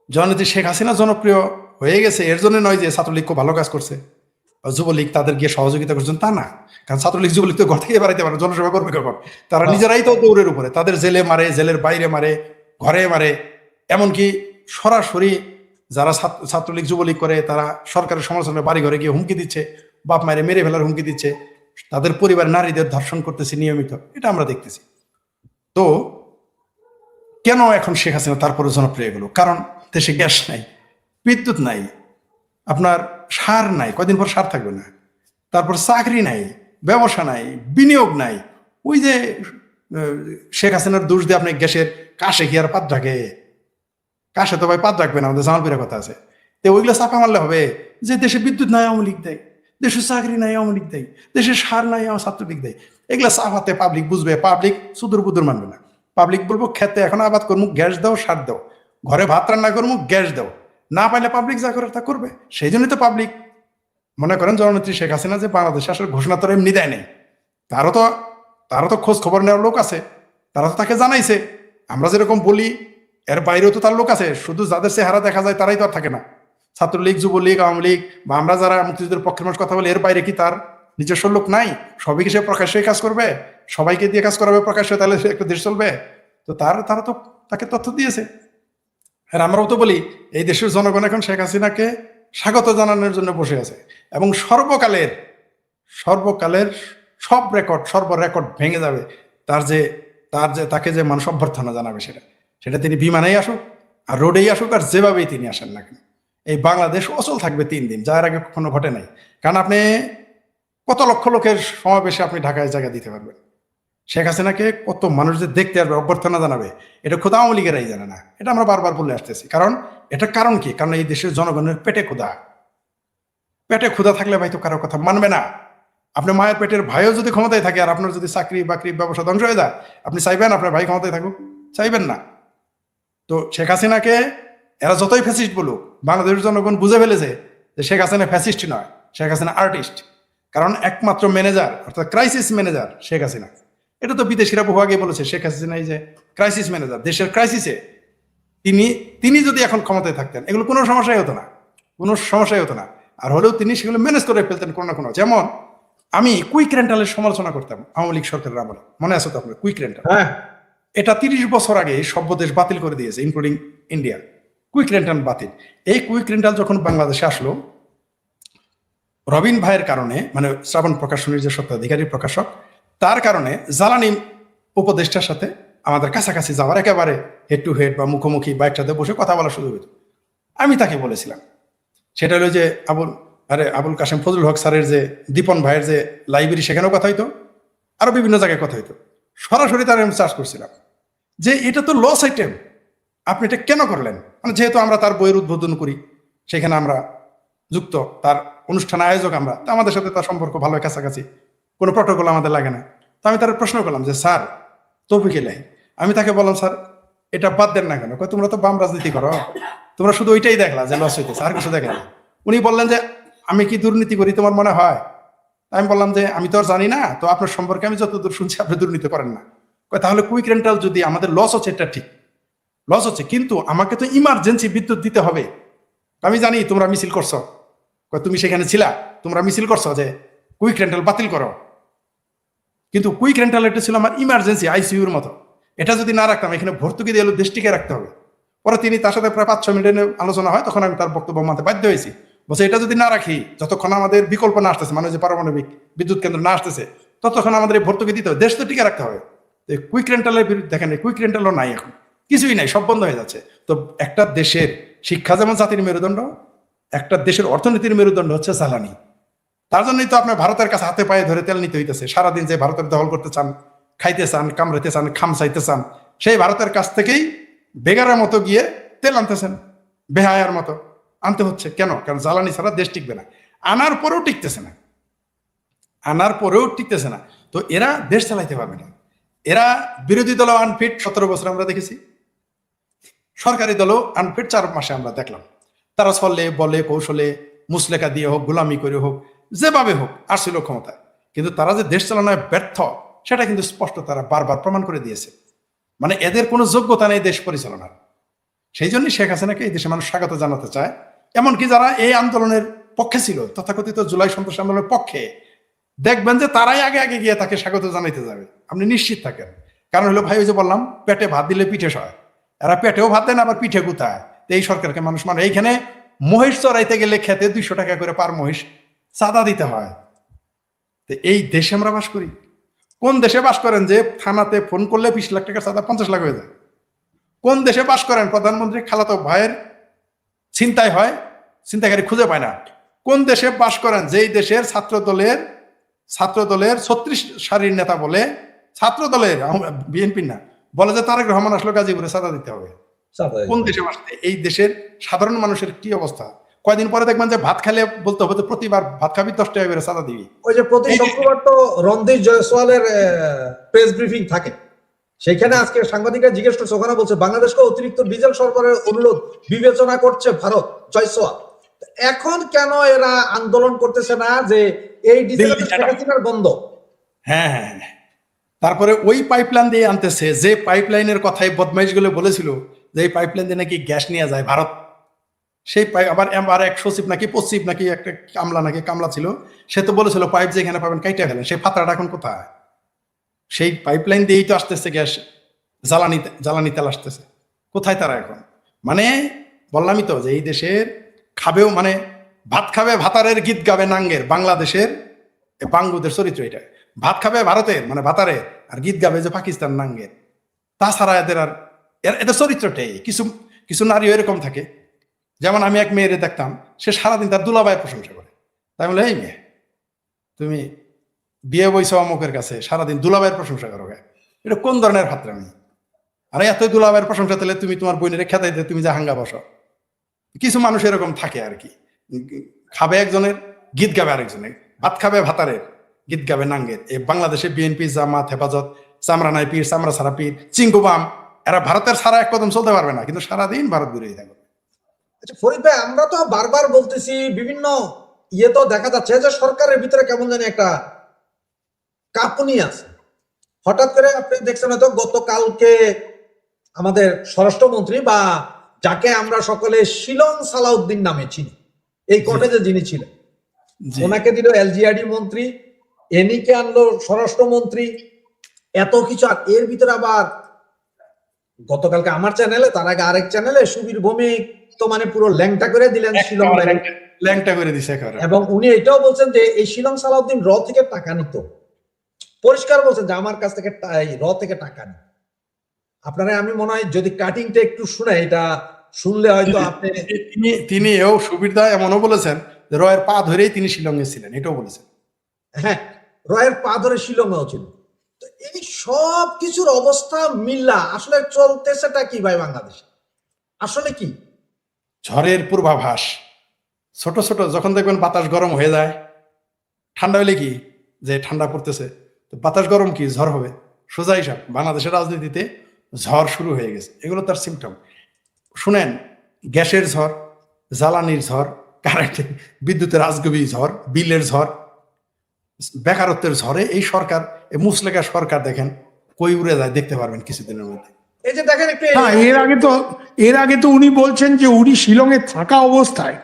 জননেত্রী শেখ হাসিনা জনপ্রিয় হয়ে গেছে এর জন্য নয় যে ছাত্রলীগ খুব ভালো কাজ করছে, যুবলীগ তাদের গিয়ে সহযোগিতা করছেন, তা না। কারণ ছাত্রলীগ যুবলীগ তো ঘর থেকে বাড়াইতে পারে, জনসেবা করবে কখন? তারা নিজেরাই তো দৌড়ের উপরে, তাদের জেলে মারে, জেলের বাইরে মারে, ঘরে মারে, এমনকি সরাসরি যারা ছাত্রলীগ যুবলীগ করে তারা সরকারের সমালোচনায় বাড়ি ঘরে গিয়ে হুমকি দিচ্ছে, বাপ মায়ের মেরে ফেলার হুমকি দিচ্ছে, তাদের পরিবার নারীদের ধর্ষণ করতেছে নিয়মিত, এটা আমরা দেখতেছি। তো কেন এখন শেখ হাসিনা তারপরে জনপ্রিয় গেল? কারণ দেশে গ্যাস নাই, বিদ্যুৎ নাই, আপনার সার নাই, কয়দিন পর সার থাকবে না, তারপর চাকরি নাই, ব্যবসা নাই, বিনিয়োগ নাই। ওই যে শেখ হাসিনার দোষ দিয়ে আপনি গ্যাসের কাশে কি আর পাত রাখে? কাশে তো ভাই পাত রাখবে না, আমাদের জামালপুরের কথা আছে। তো ওইগুলো চাপা মারলে হবে যে দেশে বিদ্যুৎ নাই আওয়ামী লীগ দেয়, দেশে চাকরি নাই আওয়ামী লীগ দেয়, দেশে সার নাই আমার ছাত্রলীগ দেয়। এগুলো চাপাতে পাবলিক বুঝবে, পাবলিক সুদূর বুদুর মানবে না। পাবলিক বলবো খেতে এখন আবাদ করবো, গ্যাস দাও, সার দাও, ঘরে ভাত রান্না করবো, গ্যাস দাও, না পাইলে পাবলিক যা করে তা করবে। সেই জন্যই তো পাবলিক মনে করেন জননেত্রী শেখ হাসিনা যে বাংলাদেশে আসলে ঘোষণা তো এমনি দেয় নেই, তারও তো খোঁজ খবর নেওয়ার লোক আছে, তারা তো তাকে জানাইছে। আমরা যেরকম বলি এর বাইরেও তো তার লোক আছে, শুধু যাদের চেহারা দেখা যায় তারাই তো আর থাকে না। ছাত্রলীগ, যুবলীগ, আওয়ামী লীগ বা আমরা যারা মুক্তিযুদ্ধের পক্ষের মানুষ কথা বলি, এর বাইরে কি তার নিজস্ব লোক নাই? সবাইকে সে প্রকাশ্যে কাজ করবে, সবাইকে দিয়ে কাজ করাবে প্রকাশ্যে, তাহলে একটা দেশ চলবে? তো তারা তো তাকে তথ্য দিয়েছে। আর আমরাও তো বলি এই দেশের জনগণ এখন শেখ হাসিনাকে স্বাগত জানানোর জন্য বসে আছে, এবং সর্বকালের সব রেকর্ড ভেঙে যাবে তাকে যে মানুষ অভ্যর্থনা জানাবে, সেটা তিনি বিমানেই আসুক আর রোডেই আসুক আর যেভাবেই তিনি আসেন না কেন, এই বাংলাদেশ অচল থাকবে 3 দিন, যার আগে কখনো ঘটে নাই। কারণ আপনি কত লক্ষ লোকের সমাবেশে আপনি ঢাকায় জায়গা দিতে পারবেন? শেখ হাসিনাকে কত মানুষ যে দেখতে আসবে, অভ্যর্থনা জানাবে, এটা খোদা আওয়ামী লীগেরাই জানে না। এটা আমরা বারবার বলে আসতেছি। কারণ কি? কারণ এই দেশের জনগণের পেটে ক্ষুধা থাকলে ভাই তো কারো কথা মানবে না। আপনার মায়ের পেটের ভাইও যদি ক্ষমতায় থাকে আর আপনার যদি চাকরি বাকরি ব্যবসা ধ্বংস হয়ে যায়, আপনি চাইবেন আপনার ভাই ক্ষমতায় থাকুক? চাইবেন না। তো শেখ হাসিনাকে এরা যতই ফ্যাসিস্ট বলুক, বাংলাদেশের জনগণ বুঝে ফেলেছে যে শেখ হাসিনা ফ্যাসিস্ট নয়, শেখ হাসিনা আর্টিস্ট। কারণ একমাত্র ম্যানেজার অর্থাৎ ক্রাইসিস ম্যানেজার শেখ হাসিনা। এটা তো বিদেশিরা বহু আগে বলেছে, শেখ হাসিনা এই যে ক্রাইসিস ম্যানেজার, দেশের ক্রাইসিসে তিনি যদি এখন ক্ষমতায় থাকতেন এগুলো কোনো সমস্যাই হতো না, কোনো সমস্যাই হতো না। আর হলেও তিনি সেগুলো ম্যানেজ করে ফেলতেন কোনো না কোনো। যেমন আমি কুইক রেন্টালের সমালোচনা করতাম আওয়ামী লীগ সরকারের আমলে, মনে আছে তো আপনার কুইক রেন্টাল? হ্যাঁ, এটা 30 বছর আগে সভ্য দেশ বাতিল করে দিয়েছে ইনক্লুডিং ইন্ডিয়া। কুইক রেন্টাল বাতিল। এই কুইক রেন্টাল যখন বাংলাদেশে আসলো রবিন ভাইয়ের কারণে, মানে শ্রাবণ প্রকাশনীর যে স্বত্বাধিকারী প্রকাশক, তার কারণে জ্বালানি উপদেষ্টার সাথে আমাদের কাছাকাছি যাওয়ার, একেবারে হেড টু হেড বা মুখোমুখি বা একসাথে বসে কথা বলার সুযোগ হতো। আমি তাকে বলেছিলাম, সেটা হলো যে আবুল কাশেম ফজলুল হক স্যারের যে দীপন ভাইয়ের যে লাইব্রেরি, সেখানেও কথা হইতো, আরো বিভিন্ন জায়গায় কথা হইতো। সরাসরি তার আমি চার্জ করছিলাম যে এটা তো লস আইটেম, আপনি এটা কেন করলেন? মানে যেহেতু আমরা তার বইয়ের উদ্বোধন করি, সেখানে আমরা যুক্ত, তার অনুষ্ঠান আয়োজক আমরা, তা আমাদের সাথে তার সম্পর্ক ভালো, কাছাকাছি, কোনো প্রটোকল আমাদের লাগে না। তো আমি তার প্রশ্ন করলাম যে স্যার তৌফিক ইলাহি, আমি তাকে বললাম স্যার এটা বাদ দেন না কেন? তোমরা তো বাম রাজনীতি করো, তোমরা শুধু ওইটাই দেখলা যে লস হইতেছে, আর কিছু দেখলা না। উনি বললেন যে আমি কি দুর্নীতি করি তোমার মনে হয়? আমি বললাম যে আমি তো আর জানি না, তো আপনার সম্পর্কে আমি যতদূর শুনছি আপনি দুর্নীতি করেন না। তাহলে কুইক রেন্টাল যদি আমাদের লস হচ্ছে, এটা ঠিক লস হচ্ছে, কিন্তু আমাকে তো ইমার্জেন্সি বিদ্যুৎ দিতে হবে। আমি জানি তোমরা মিছিল করছো, তুমি সেখানে ছিলা, তোমরা মিছিল করছো যে কুইক রেন্টাল বাতিল করো, কিন্তু কুইক রেন্টাল এটা ছিল আমার ইমার্জেন্সি আইসিইউর মতো। এটা যদি না রাখতাম, এখানে ভর্তুকি দিয়ে দেশ টিকে রাখতে হবে। পরে তিনি তার সাথে প্রায় 5-6 মিনিটের আলোচনা হয়, তখন আমি তার বক্তব্য মানতে বাধ্য হয়েছি। বলছে এটা যদি না রাখি, যতক্ষণ আমাদের বিকল্প না আসতেছে, মানে যে পারমাণবিক বিদ্যুৎ কেন্দ্র না আসতেছে, ততক্ষণ আমাদের এই ভর্তুকি দিতে হবে, দেশ তো টিকে রাখতে হবে। কুইক রেন্টালের বিরুদ্ধে দেখেন, কুইক রেন্টালও নাই, এখন কিছুই নাই, সব বন্ধ হয়ে যাচ্ছে। তো একটা দেশের শিক্ষা যেমন জাতির মেরুদণ্ড, একটা দেশের অর্থনীতির মেরুদণ্ড হচ্ছে জ্বালানি। তার জন্যই তো আপনার ভারতের কাছে হাতে পায়ে ধরে তেল নিতে হইতেছে। সারাদিন যে ভারতের দখল করতে চান, খাইতে চান, কামড়াইতে চান, খাম চাইতে চান, সেই ভারতের কাছ থেকেই বেগারের মতো গিয়ে তেল আনতেছেন, বেহায়ার মতো আনতে হচ্ছে। কেন? কারণ জ্বালানি ছাড়া দেশ টিকবে না। আনার পরেও টিকতেছে না, আনার পরেও টিকতেছে না। তো এরা দেশ চালাইতে পারবে না। এরা বিরোধী দল আনফিট 17 বছর আমরা দেখেছি, সরকারি দলও আনফিট 4 মাসে আমরা দেখলাম। তারা ছলে বলে কৌশলে, মুসলেখা দিয়ে হোক, গোলামি করে হোক, যেভাবে হোক আসছিল ক্ষমতায়, কিন্তু তারা যে দেশ চালানোয় ব্যর্থ সেটা কিন্তু স্পষ্ট তারা বারবার প্রমাণ করে দিয়েছে। মানে এদের কোনো যোগ্যতা নেই দেশ পরিচালনার। সেই জন্যই শেখ হাসিনাকে এই দেশে মানুষ স্বাগত জানাতে চায়। এমনকি যারা এই আন্দোলনের পক্ষে ছিল, তথাকথিত জুলাই সন্ত্রাস আন্দোলনের পক্ষে, দেখবেন যে তারাই আগে আগে গিয়ে তাকে স্বাগত জানাইতে যাবে, আপনি নিশ্চিত থাকেন। কারণ হলো ভাই, ওই যে বললাম, পেটে ভাত দিলে পিঠে সয়, এরা পেটেও ভাত দেন আবার পিঠে গুতায়। এই সরকারকে মানুষ মানে, এইখানে মহিষ চড়াইতে গেলে খেতে 200 টাকা করে পার মহিষ চাঁদা দিতে হয়। তো এই দেশে আমরা বাস করি। কোন দেশে বাস করেন যে থানাতে ফোন করলে 20 লাখ টাকার চাঁদা 50 লাখ হয়ে যায়? কোন দেশে বাস করেন প্রধানমন্ত্রী খালাতো ভাইয়ের ছিনতাই হয়, ছিনতাইকারী খুঁজে পায় না? কোন দেশে বাস করেন যেই দেশের ছাত্র দলের 36 সারির নেতা বলে, ছাত্র দলের, বিএনপি না, বলে যে তারেক রহমান আসলো গাজীপুরে চাঁদা দিতে হবে? কোন দেশে বাস? এই দেশের সাধারণ মানুষের কি অবস্থা? কয়দিন পরে দেখবেন যে ভাত খেলে বলতে হবে যে প্রতিবার ভাত খাবি 10 টাকা করে চাঁদা দিবি। ওই যে প্রতি শুক্রবার তো রণদীপ জয়সওয়ালের প্রেস ব্রিফিং থাকে, সেখানে আজকে সাংবাদিকরা জিজ্ঞেস করছে, ওখানে বলছে বাংলাদেশকে অতিরিক্ত ডিজেল সরবরাহের অনুরোধ বিবেচনা করছে ভারত। জয়সওয়াল, এখন কেন এরা আন্দোলন করতেছে না যে এই ডিজেল বন্ধ? হ্যাঁ হ্যাঁ, তারপরে ওই পাইপলাইন দিয়ে আনতেছে, যে পাইপলাইনের কথাই বদমাইশ গুলো বলেছিল যে এই পাইপলাইন দিয়ে নাকি গ্যাস নিয়ে যায় ভারত। সেই আবার এক সচিব নাকি পশ্চিম নাকি একটা কামলা ছিল, সে তো বলেছিল পাইপ যেখানে পাবেন কাইটা ফেলেন। সেই ফাতরাটা এখন কোথায়? সেই পাইপলাইন দিয়েই তো আসতেছে গ্যাস, জ্বালানি তেল আসতেছে। কোথায় তারা এখন? মানে বললামই তো যে এই দেশের খাবেও, মানে ভাত খাবে ভাতারের, গীত গাবে নাঙ্গের। বাংলাদেশের বাঙ্গুদের চরিত্র এটা। ভাত খাবে ভারতের মানে ভাতারের, আর গীত গাবে যে পাকিস্তান নাঙ্গের। তাছাড়া এদের চরিত্রটাই। কিছু নারী এরকম থাকে, যেমন আমি এক মেয়েরে দেখতাম, সে সারাদিন তার দুলাভাইয়ের প্রশংসা করে। তাই বলে, এই মেয়ে তুমি বিয়ে বইছো অমুকের কাছে, সারাদিন দুলাভাইয়ের প্রশংসা করো, এটা কোন ধরনের ফাতরামি? আরে এতই দুলাভাইয়ের প্রশংসা তাহলে তুমি তোমার বোনের খেতাইতে তুমি যা হাঙ্গা বসো। কিছু মানুষ এরকম থাকে আর কি, খাবে একজনের, গীত গাবে আরেকজনের। ভাত খাবে ভাতারের, গীত গাবে নাঙ্গের। এই বাংলাদেশে বিএনপি, জামাত, হেফাজত, চামড়া নাই পীর, চামড়া ছাড়া পীর, চিঙ্গুবাম, এরা ভারতের ছাড়া এক কদম চলতে পারবে না, কিন্তু সারাদিন ভারত ঘুরেই থাকবে। আচ্ছা ফরিদ ভাই, আমরা তো বারবার বলতেছি বিভিন্ন ইয়ে তো দেখা যাচ্ছে যে সরকারের ভিতরে কেমন জানি একটা কাঁপুনি আছে। হঠাৎ করে আপনি দেখছেন হয়তো গতকালকে আমাদের স্বরাষ্ট্রমন্ত্রী বা যাকে আমরা সকলে শিলং সালাউদ্দিন নামে চিনি, এই কটেজে যিনি ছিলেন, জি ওনাকে দিল এলজিআরডি মন্ত্রী, এনিকে আনলো স্বরাষ্ট্রমন্ত্রী, এত কিছু। আর এর ভিতরে আবার গতকালকে আমার চ্যানেলে, তার আগে আরেক চ্যানেলে সুবীর ভৌমিক তো মানে পুরো ল্যাংটা করে দিলেন শিলং একেবারে বাইরে। ল্যাংটা করে দিছে একেবারে। এবং উনি এটাও বলছেন যে এই শিলং সালাউদ্দিন র থেকে টাকা নিত, পরিষ্কার বলছেন যে আমার কাছ থেকে র থেকে টাকা নিত। আপনারা আমি মনে হয় যদি কাটিংটা একটু শুনে, এটা শুনলে হয়তো আপনি তিনি এও সুবিধা এমনও বলেছেন যে রয়ের পা ধরেই তিনি শিলংয়ে ছিলেন, এটাও বলেছেন। হ্যাঁ, রয়ের পা ধরে শিলংয়েও ছিল। তো এই সব কিছুর অবস্থা মিল্লা আসলে চলতেছেটা কি ভাই বাংলাদেশে, আসলে কি? ঝড়ের পূর্বাভাস, ছোট ছোট যখন দেখবেন বাতাস গরম হয়ে যায়, ঠান্ডা হলে কি যে ঠান্ডা পড়তেছে, তো বাতাস গরম কি ঝড় হবে, সোজা হিসাব বাংলাদেশের রাজনীতিতে ঝড় শুরু হয়ে গেছে। এগুলো তার সিমটম। শুনেন, গ্যাসের ঝড়, জ্বালানির ঝড়, কারেন্টের বিদ্যুতের আজগবি ঝড়, বিলের ঝড়, বেকারত্বের ঝড়ে এই সরকার, এই মুসলেকা সরকার দেখেন কই উড়ে যায় দেখতে পারবেন কিছুদিনের মধ্যে। এই যে দেখেন একটু না, এর আগে তো উনি বলছেন যে উনি শিলংয়ে থাকা অবস্থায়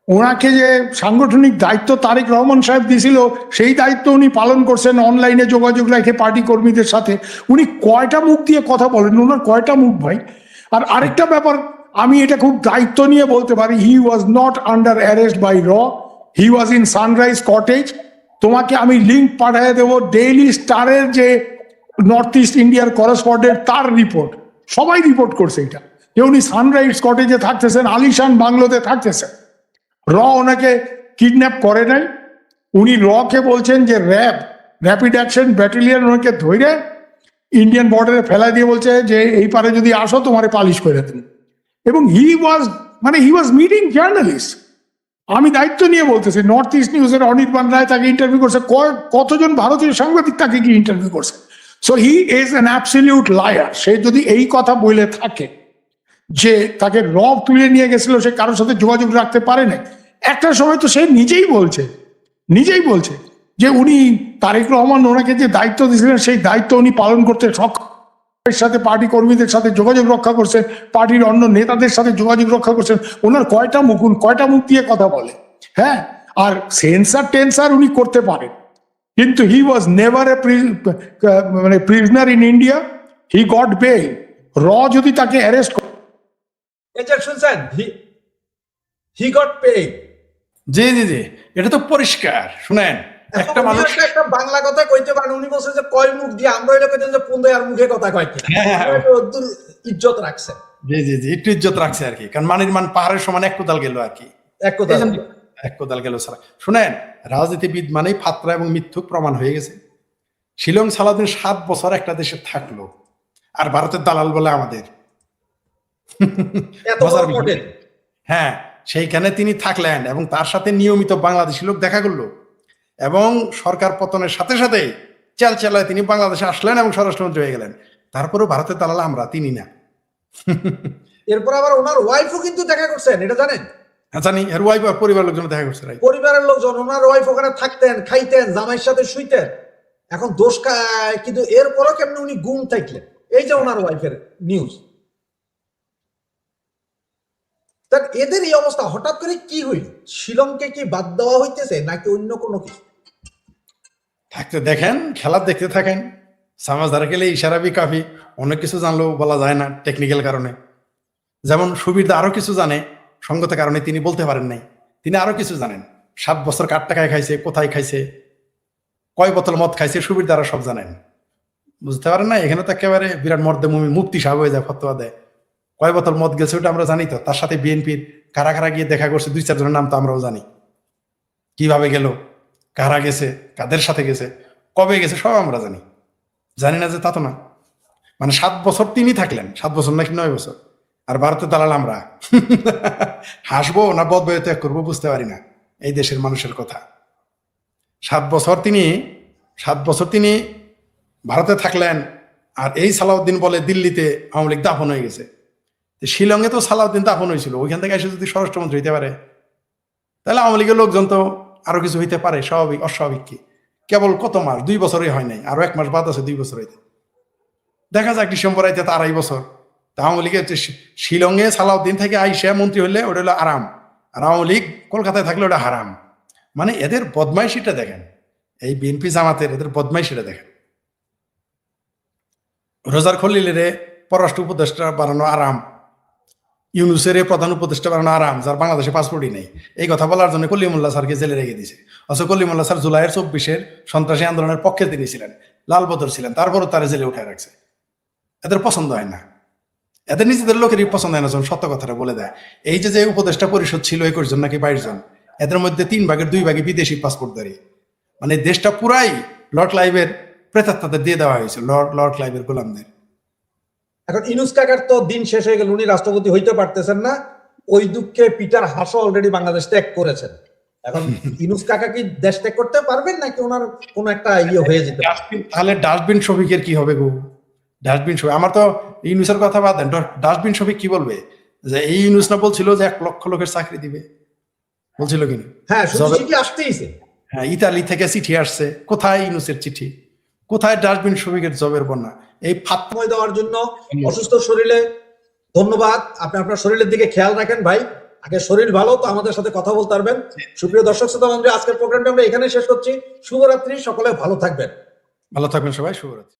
ওনাকে যে সাংগঠনিক দায়িত্ব তারেক রহমান সাহেব দিয়েছিল সেই দায়িত্ব উনি পালন করছেন, অনলাইনে যোগাযোগ রেখে পার্টি কর্মীদের সাথে। উনি কয়টা মুখ দিয়ে কথা বলেন, ওনার কয়টা মুখ ভাই? আর আরেকটা ব্যাপার, আমি এটা খুব দায়িত্ব নিয়ে বলতে পারি, he was not under arrest by র, he was in sunrise cottage. তোমাকে আমি লিঙ্ক পাঠিয়ে দেবো, ডেইলি স্টারের যে নর্থ ইস্ট ইন্ডিয়ার করেসপন্ডেন্ট, তার রিপোর্ট, সবাই রিপোর্ট করছে এটা, যে উনি সানরাইজ কটেজে থাকতেছেন, আলিশান বাংলোতে থাকতেছেন। র ওনাকে কিডন্যাপ করে নাই। উনি রকে বলছেন যে র্যাপিড অ্যাকশন ব্যাটালিয়ন ওনাকে ধরে ইন্ডিয়ান বর্ডারে ফেলা দিয়ে বলছে যে এই পারে যদি আসো তোমারে পালিশ করে দেন। এবং হি ওয়াজ মিটিং জার্নালিস্ট। আমি দায়িত্ব নিয়ে বলতেছি, নর্থ ইস্ট নিউজের অনির্বাণ রায় তাকে ইন্টারভিউ করছে, কতজন ভারতীয় সাংবাদিক তাকে কি ইন্টারভিউ করছে। So he is an absolute liar. সে যদি এই কথা বলে থাকে যে তাকে র তুলে নিয়ে গেছিল, সে কারোর সাথে যোগাযোগ রাখতে পারে না, একটা সময় তো সে নিজেই বলছে যে উনি তারেক রহমান ওনাকে যে দায়িত্ব দিয়েছিলেন সেই দায়িত্ব উনি পালন করতে সক্ষম, সাথে পার্টি কর্মীদের সাথে যোগাযোগ রক্ষা করছেন, পার্টির অন্য নেতাদের সাথে যোগাযোগ রক্ষা করছেন। ওনার কয়টা মুখ দিয়ে কথা বলে। হ্যাঁ, আর সেন্সার টেন্সার উনি করতে পারেন, কিন্তু he was never a prisoner in India. He got bail. র যদি তাকে অ্যারেস্ট, এই যে শুনছেন, হি গট পে। জি জি জি, এটা তো পরিষ্কার। শুনেন, একটা মানুষ একটা বাংলা কথা কইতে পারেন, উনি বলছে যে কয় মুখ দিয়ে, আমরা এটা কইতেন যে পুন্দে আর মুখে কথা কয় কিনা, ইজ্জত রাখছে। জি জি জি, একটু ইজ্জত রাখছে আর কি, কারণ মানির মান পাহাড়ের সমান এক কোদাল গেল আর কি, এক কোদাল গেল ছাড়া। শুনেন, রাজনীতিবিদ মানেই ফাত্রা এবং মিথ্যুক প্রমাণ হয়ে গেছে। শিলং সালাউদ্দিন 7 বছর একটা দেশে থাকলো, আর ভারতের দালাল বলে আমাদের। হ্যাঁ, সেইখানে তিনি থাকলেন এবং তার সাথে নিয়মিত বাংলাদেশি লোক দেখা করলো, এবং সরকার পতনের সাথে সাথে চালায় তিনি বাংলাদেশে আসলেন এবং স্বরাষ্ট্রমন্ত্রী হয়ে গেলেন। তারপরেও ভারতের দালাল আমরা, তিনি না। এরপর আবার ওনার ওয়াইফও কিন্তু দেখা করছেন, এটা জানেন? জানি, এর ওয়াইফ আর পরিবার লোকজন দেখা করছে। পরিবারের লোকজন, ওনার ওয়াইফ ওখানে থাকতেন, খাইতেন, জামাইয়ের সাথে শুইতেন। এখন দোষ কিন্তু এরপরও কেমন উনি গুম থাকলেন, এই যে ওনার ওয়াইফের নিউজ। এদের এই অবস্থা হঠাৎ করে কি হইল? শিলংকে কি বাদ দেওয়া হইতেছে নাকি অন্য কোনো কিছু? থাকতে দেখেন, খেলা দেখতে থাকেন। সমাজদার গেলে ইশারাবি কাফি, অনেক কিছু জানলেও বলা যায় না টেকনিক্যাল কারণে। যেমন সুবিধা আরো কিছু জানে, সঙ্গত কারণে তিনি বলতে পারেন নাই। তিনি আরো কিছু জানেন, 7 বছর কার টাকায় খাইছে, কোথায় খাইছে, কয় বোতল মদ খাইছে, সুবিধা আরো সব জানেন। বুঝতে পারেন না? এখানে তো একেবারে বিরাট মর্দে মুফতি সাহেব হয়ে যায়, ফতোয়া দেয়। কয় বোতল মদ গেছে ওটা আমরা জানি তো। তার সাথে বিএনপির কারা কারা গিয়ে দেখা করছে 2-4 জনের নাম তো আমরাও জানি। কিভাবে গেল, কারা গেছে, কাদের সাথে গেছে, কবে গেছে, সব আমরা জানি। জানি না যে তা তো না। মানে 7 বছর তিনি থাকলেন, 7 বছর নাকি 9 বছর, আর ভারতের দালাল আমরা। হাসবো না বদবয় ত্যাগ করবো বুঝতে পারি না এই দেশের মানুষের কথা। 7 বছর তিনি ভারতে থাকলেন, আর এই সালাউদ্দিন বলে দিল্লিতে আওয়ামী লীগ দাফন হয়ে গেছে। শিলংয়ে তো সালাউদ্দিন দাফন হয়েছিল, ওইখান থেকে এসে যদি স্বরাষ্ট্রমন্ত্রী হইতে পারে, তাহলে আওয়ামী লীগের লোকজন তো আরো কিছু হইতে পারে, স্বাভাবিক অস্বাভাবিক কি? কেবল কত মাস, 2 বছরই হয় নাই, আরো 1 মাস বাদ আছে 2 বছর হইতে। দেখা যাক ডিসেম্বর আইতে তো 2.5 বছর। তা আওয়ামী লীগের শিলংয়ে সালাউদ্দিন থেকে আইসা মন্ত্রী হইলে ওটা হলো আরাম, আর আওয়ামী লীগ কলকাতায় থাকলে ওটা হারাম। মানে এদের বদমাইশিটা দেখেন, এই বিএনপি জামাতের এদের বদমাইশিটা দেখেন। রোজার খলিলের পররাষ্ট্র উপদেষ্টা বানানো আরাম, ইউনুসের প্রধান উপদেষ্টা বানানো আরাম, যার বাংলাদেশে পাসপোর্টই নেই। এই কথা বলার জন্য কলিমুল্লাহ স্যারকে জেলে রেখে দিয়েছে। অথচ কলিমুল্লাহ স্যার জুলাইয়ের 24-এর সন্ত্রাসী আন্দোলনের পক্ষে তিনি ছিলেন, লালবদর ছিলেন, তারপরও তারা জেলে উঠে রাখছে। এদের পছন্দ হয় না, এদের নিজেদের লোকেরই পছন্দ হয় না যখন সত্য কথাটা বলে দেয়। এই যে উপদেষ্টা পরিষদ ছিল 21 জন নাকি 22 জন, এদের মধ্যে 3 ভাগের 2 ভাগে বিদেশি পাসপোর্টধারী। মানে দেশটা পুরাই লর্ড ক্লাইভের প্রেতাত্মাদের দিয়ে দেওয়া হয়েছে, লর্ড ক্লাইভের গোলামদের। এখন ইউনুস কাকার তো দিন শেষ হয়ে গেল, উনি রাষ্ট্রপতি হইতে পারতেছেন না। ওই দুঃখে পিটার হাসো অলরেডি বাংলাদেশ ত্যাগ করেছেন। এখন ইউনুস কাকা কি দেশ ত্যাগ করতে পারবেন নাকি ওনার কোন একটা ইয়ে হয়ে যেতে পারে? তাহলে ডাস্টবিন শফিকের কি হবে গো? ডাস্টবিন শফিক, আমার তো ইউনুসের কথা বাদ দেন, ডাস্টবিন শফিক কি বলবে যে এই ইউনুস না বলছিল যে 1 লক্ষ লোকের চাকরি দিবে, বলছিল কিনা? হ্যাঁ, শুধু চিঠি আসতেইছে। হ্যাঁ, ইতালি থেকে চিঠি আসছে, কোথায় ইউনুসের চিঠি, কোথায় ডাস্টবিন শফিকের জবের বন্যা? এই সময় দেওয়ার জন্য অসুস্থ শরীরে ধন্যবাদ। আপনি আপনার শরীরের দিকে খেয়াল রাখেন ভাই, আগে শরীর ভালো তো আমাদের সাথে কথা বলতে পারবেন। সুপ্রিয় দর্শক শ্রোতা মণ্ডলী, আজকের প্রোগ্রামটা আমরা এখানে শেষ করছি। শুভরাত্রি, সকলে ভালো থাকবেন। ভালো থাকবেন সবাই, শুভরাত্রি।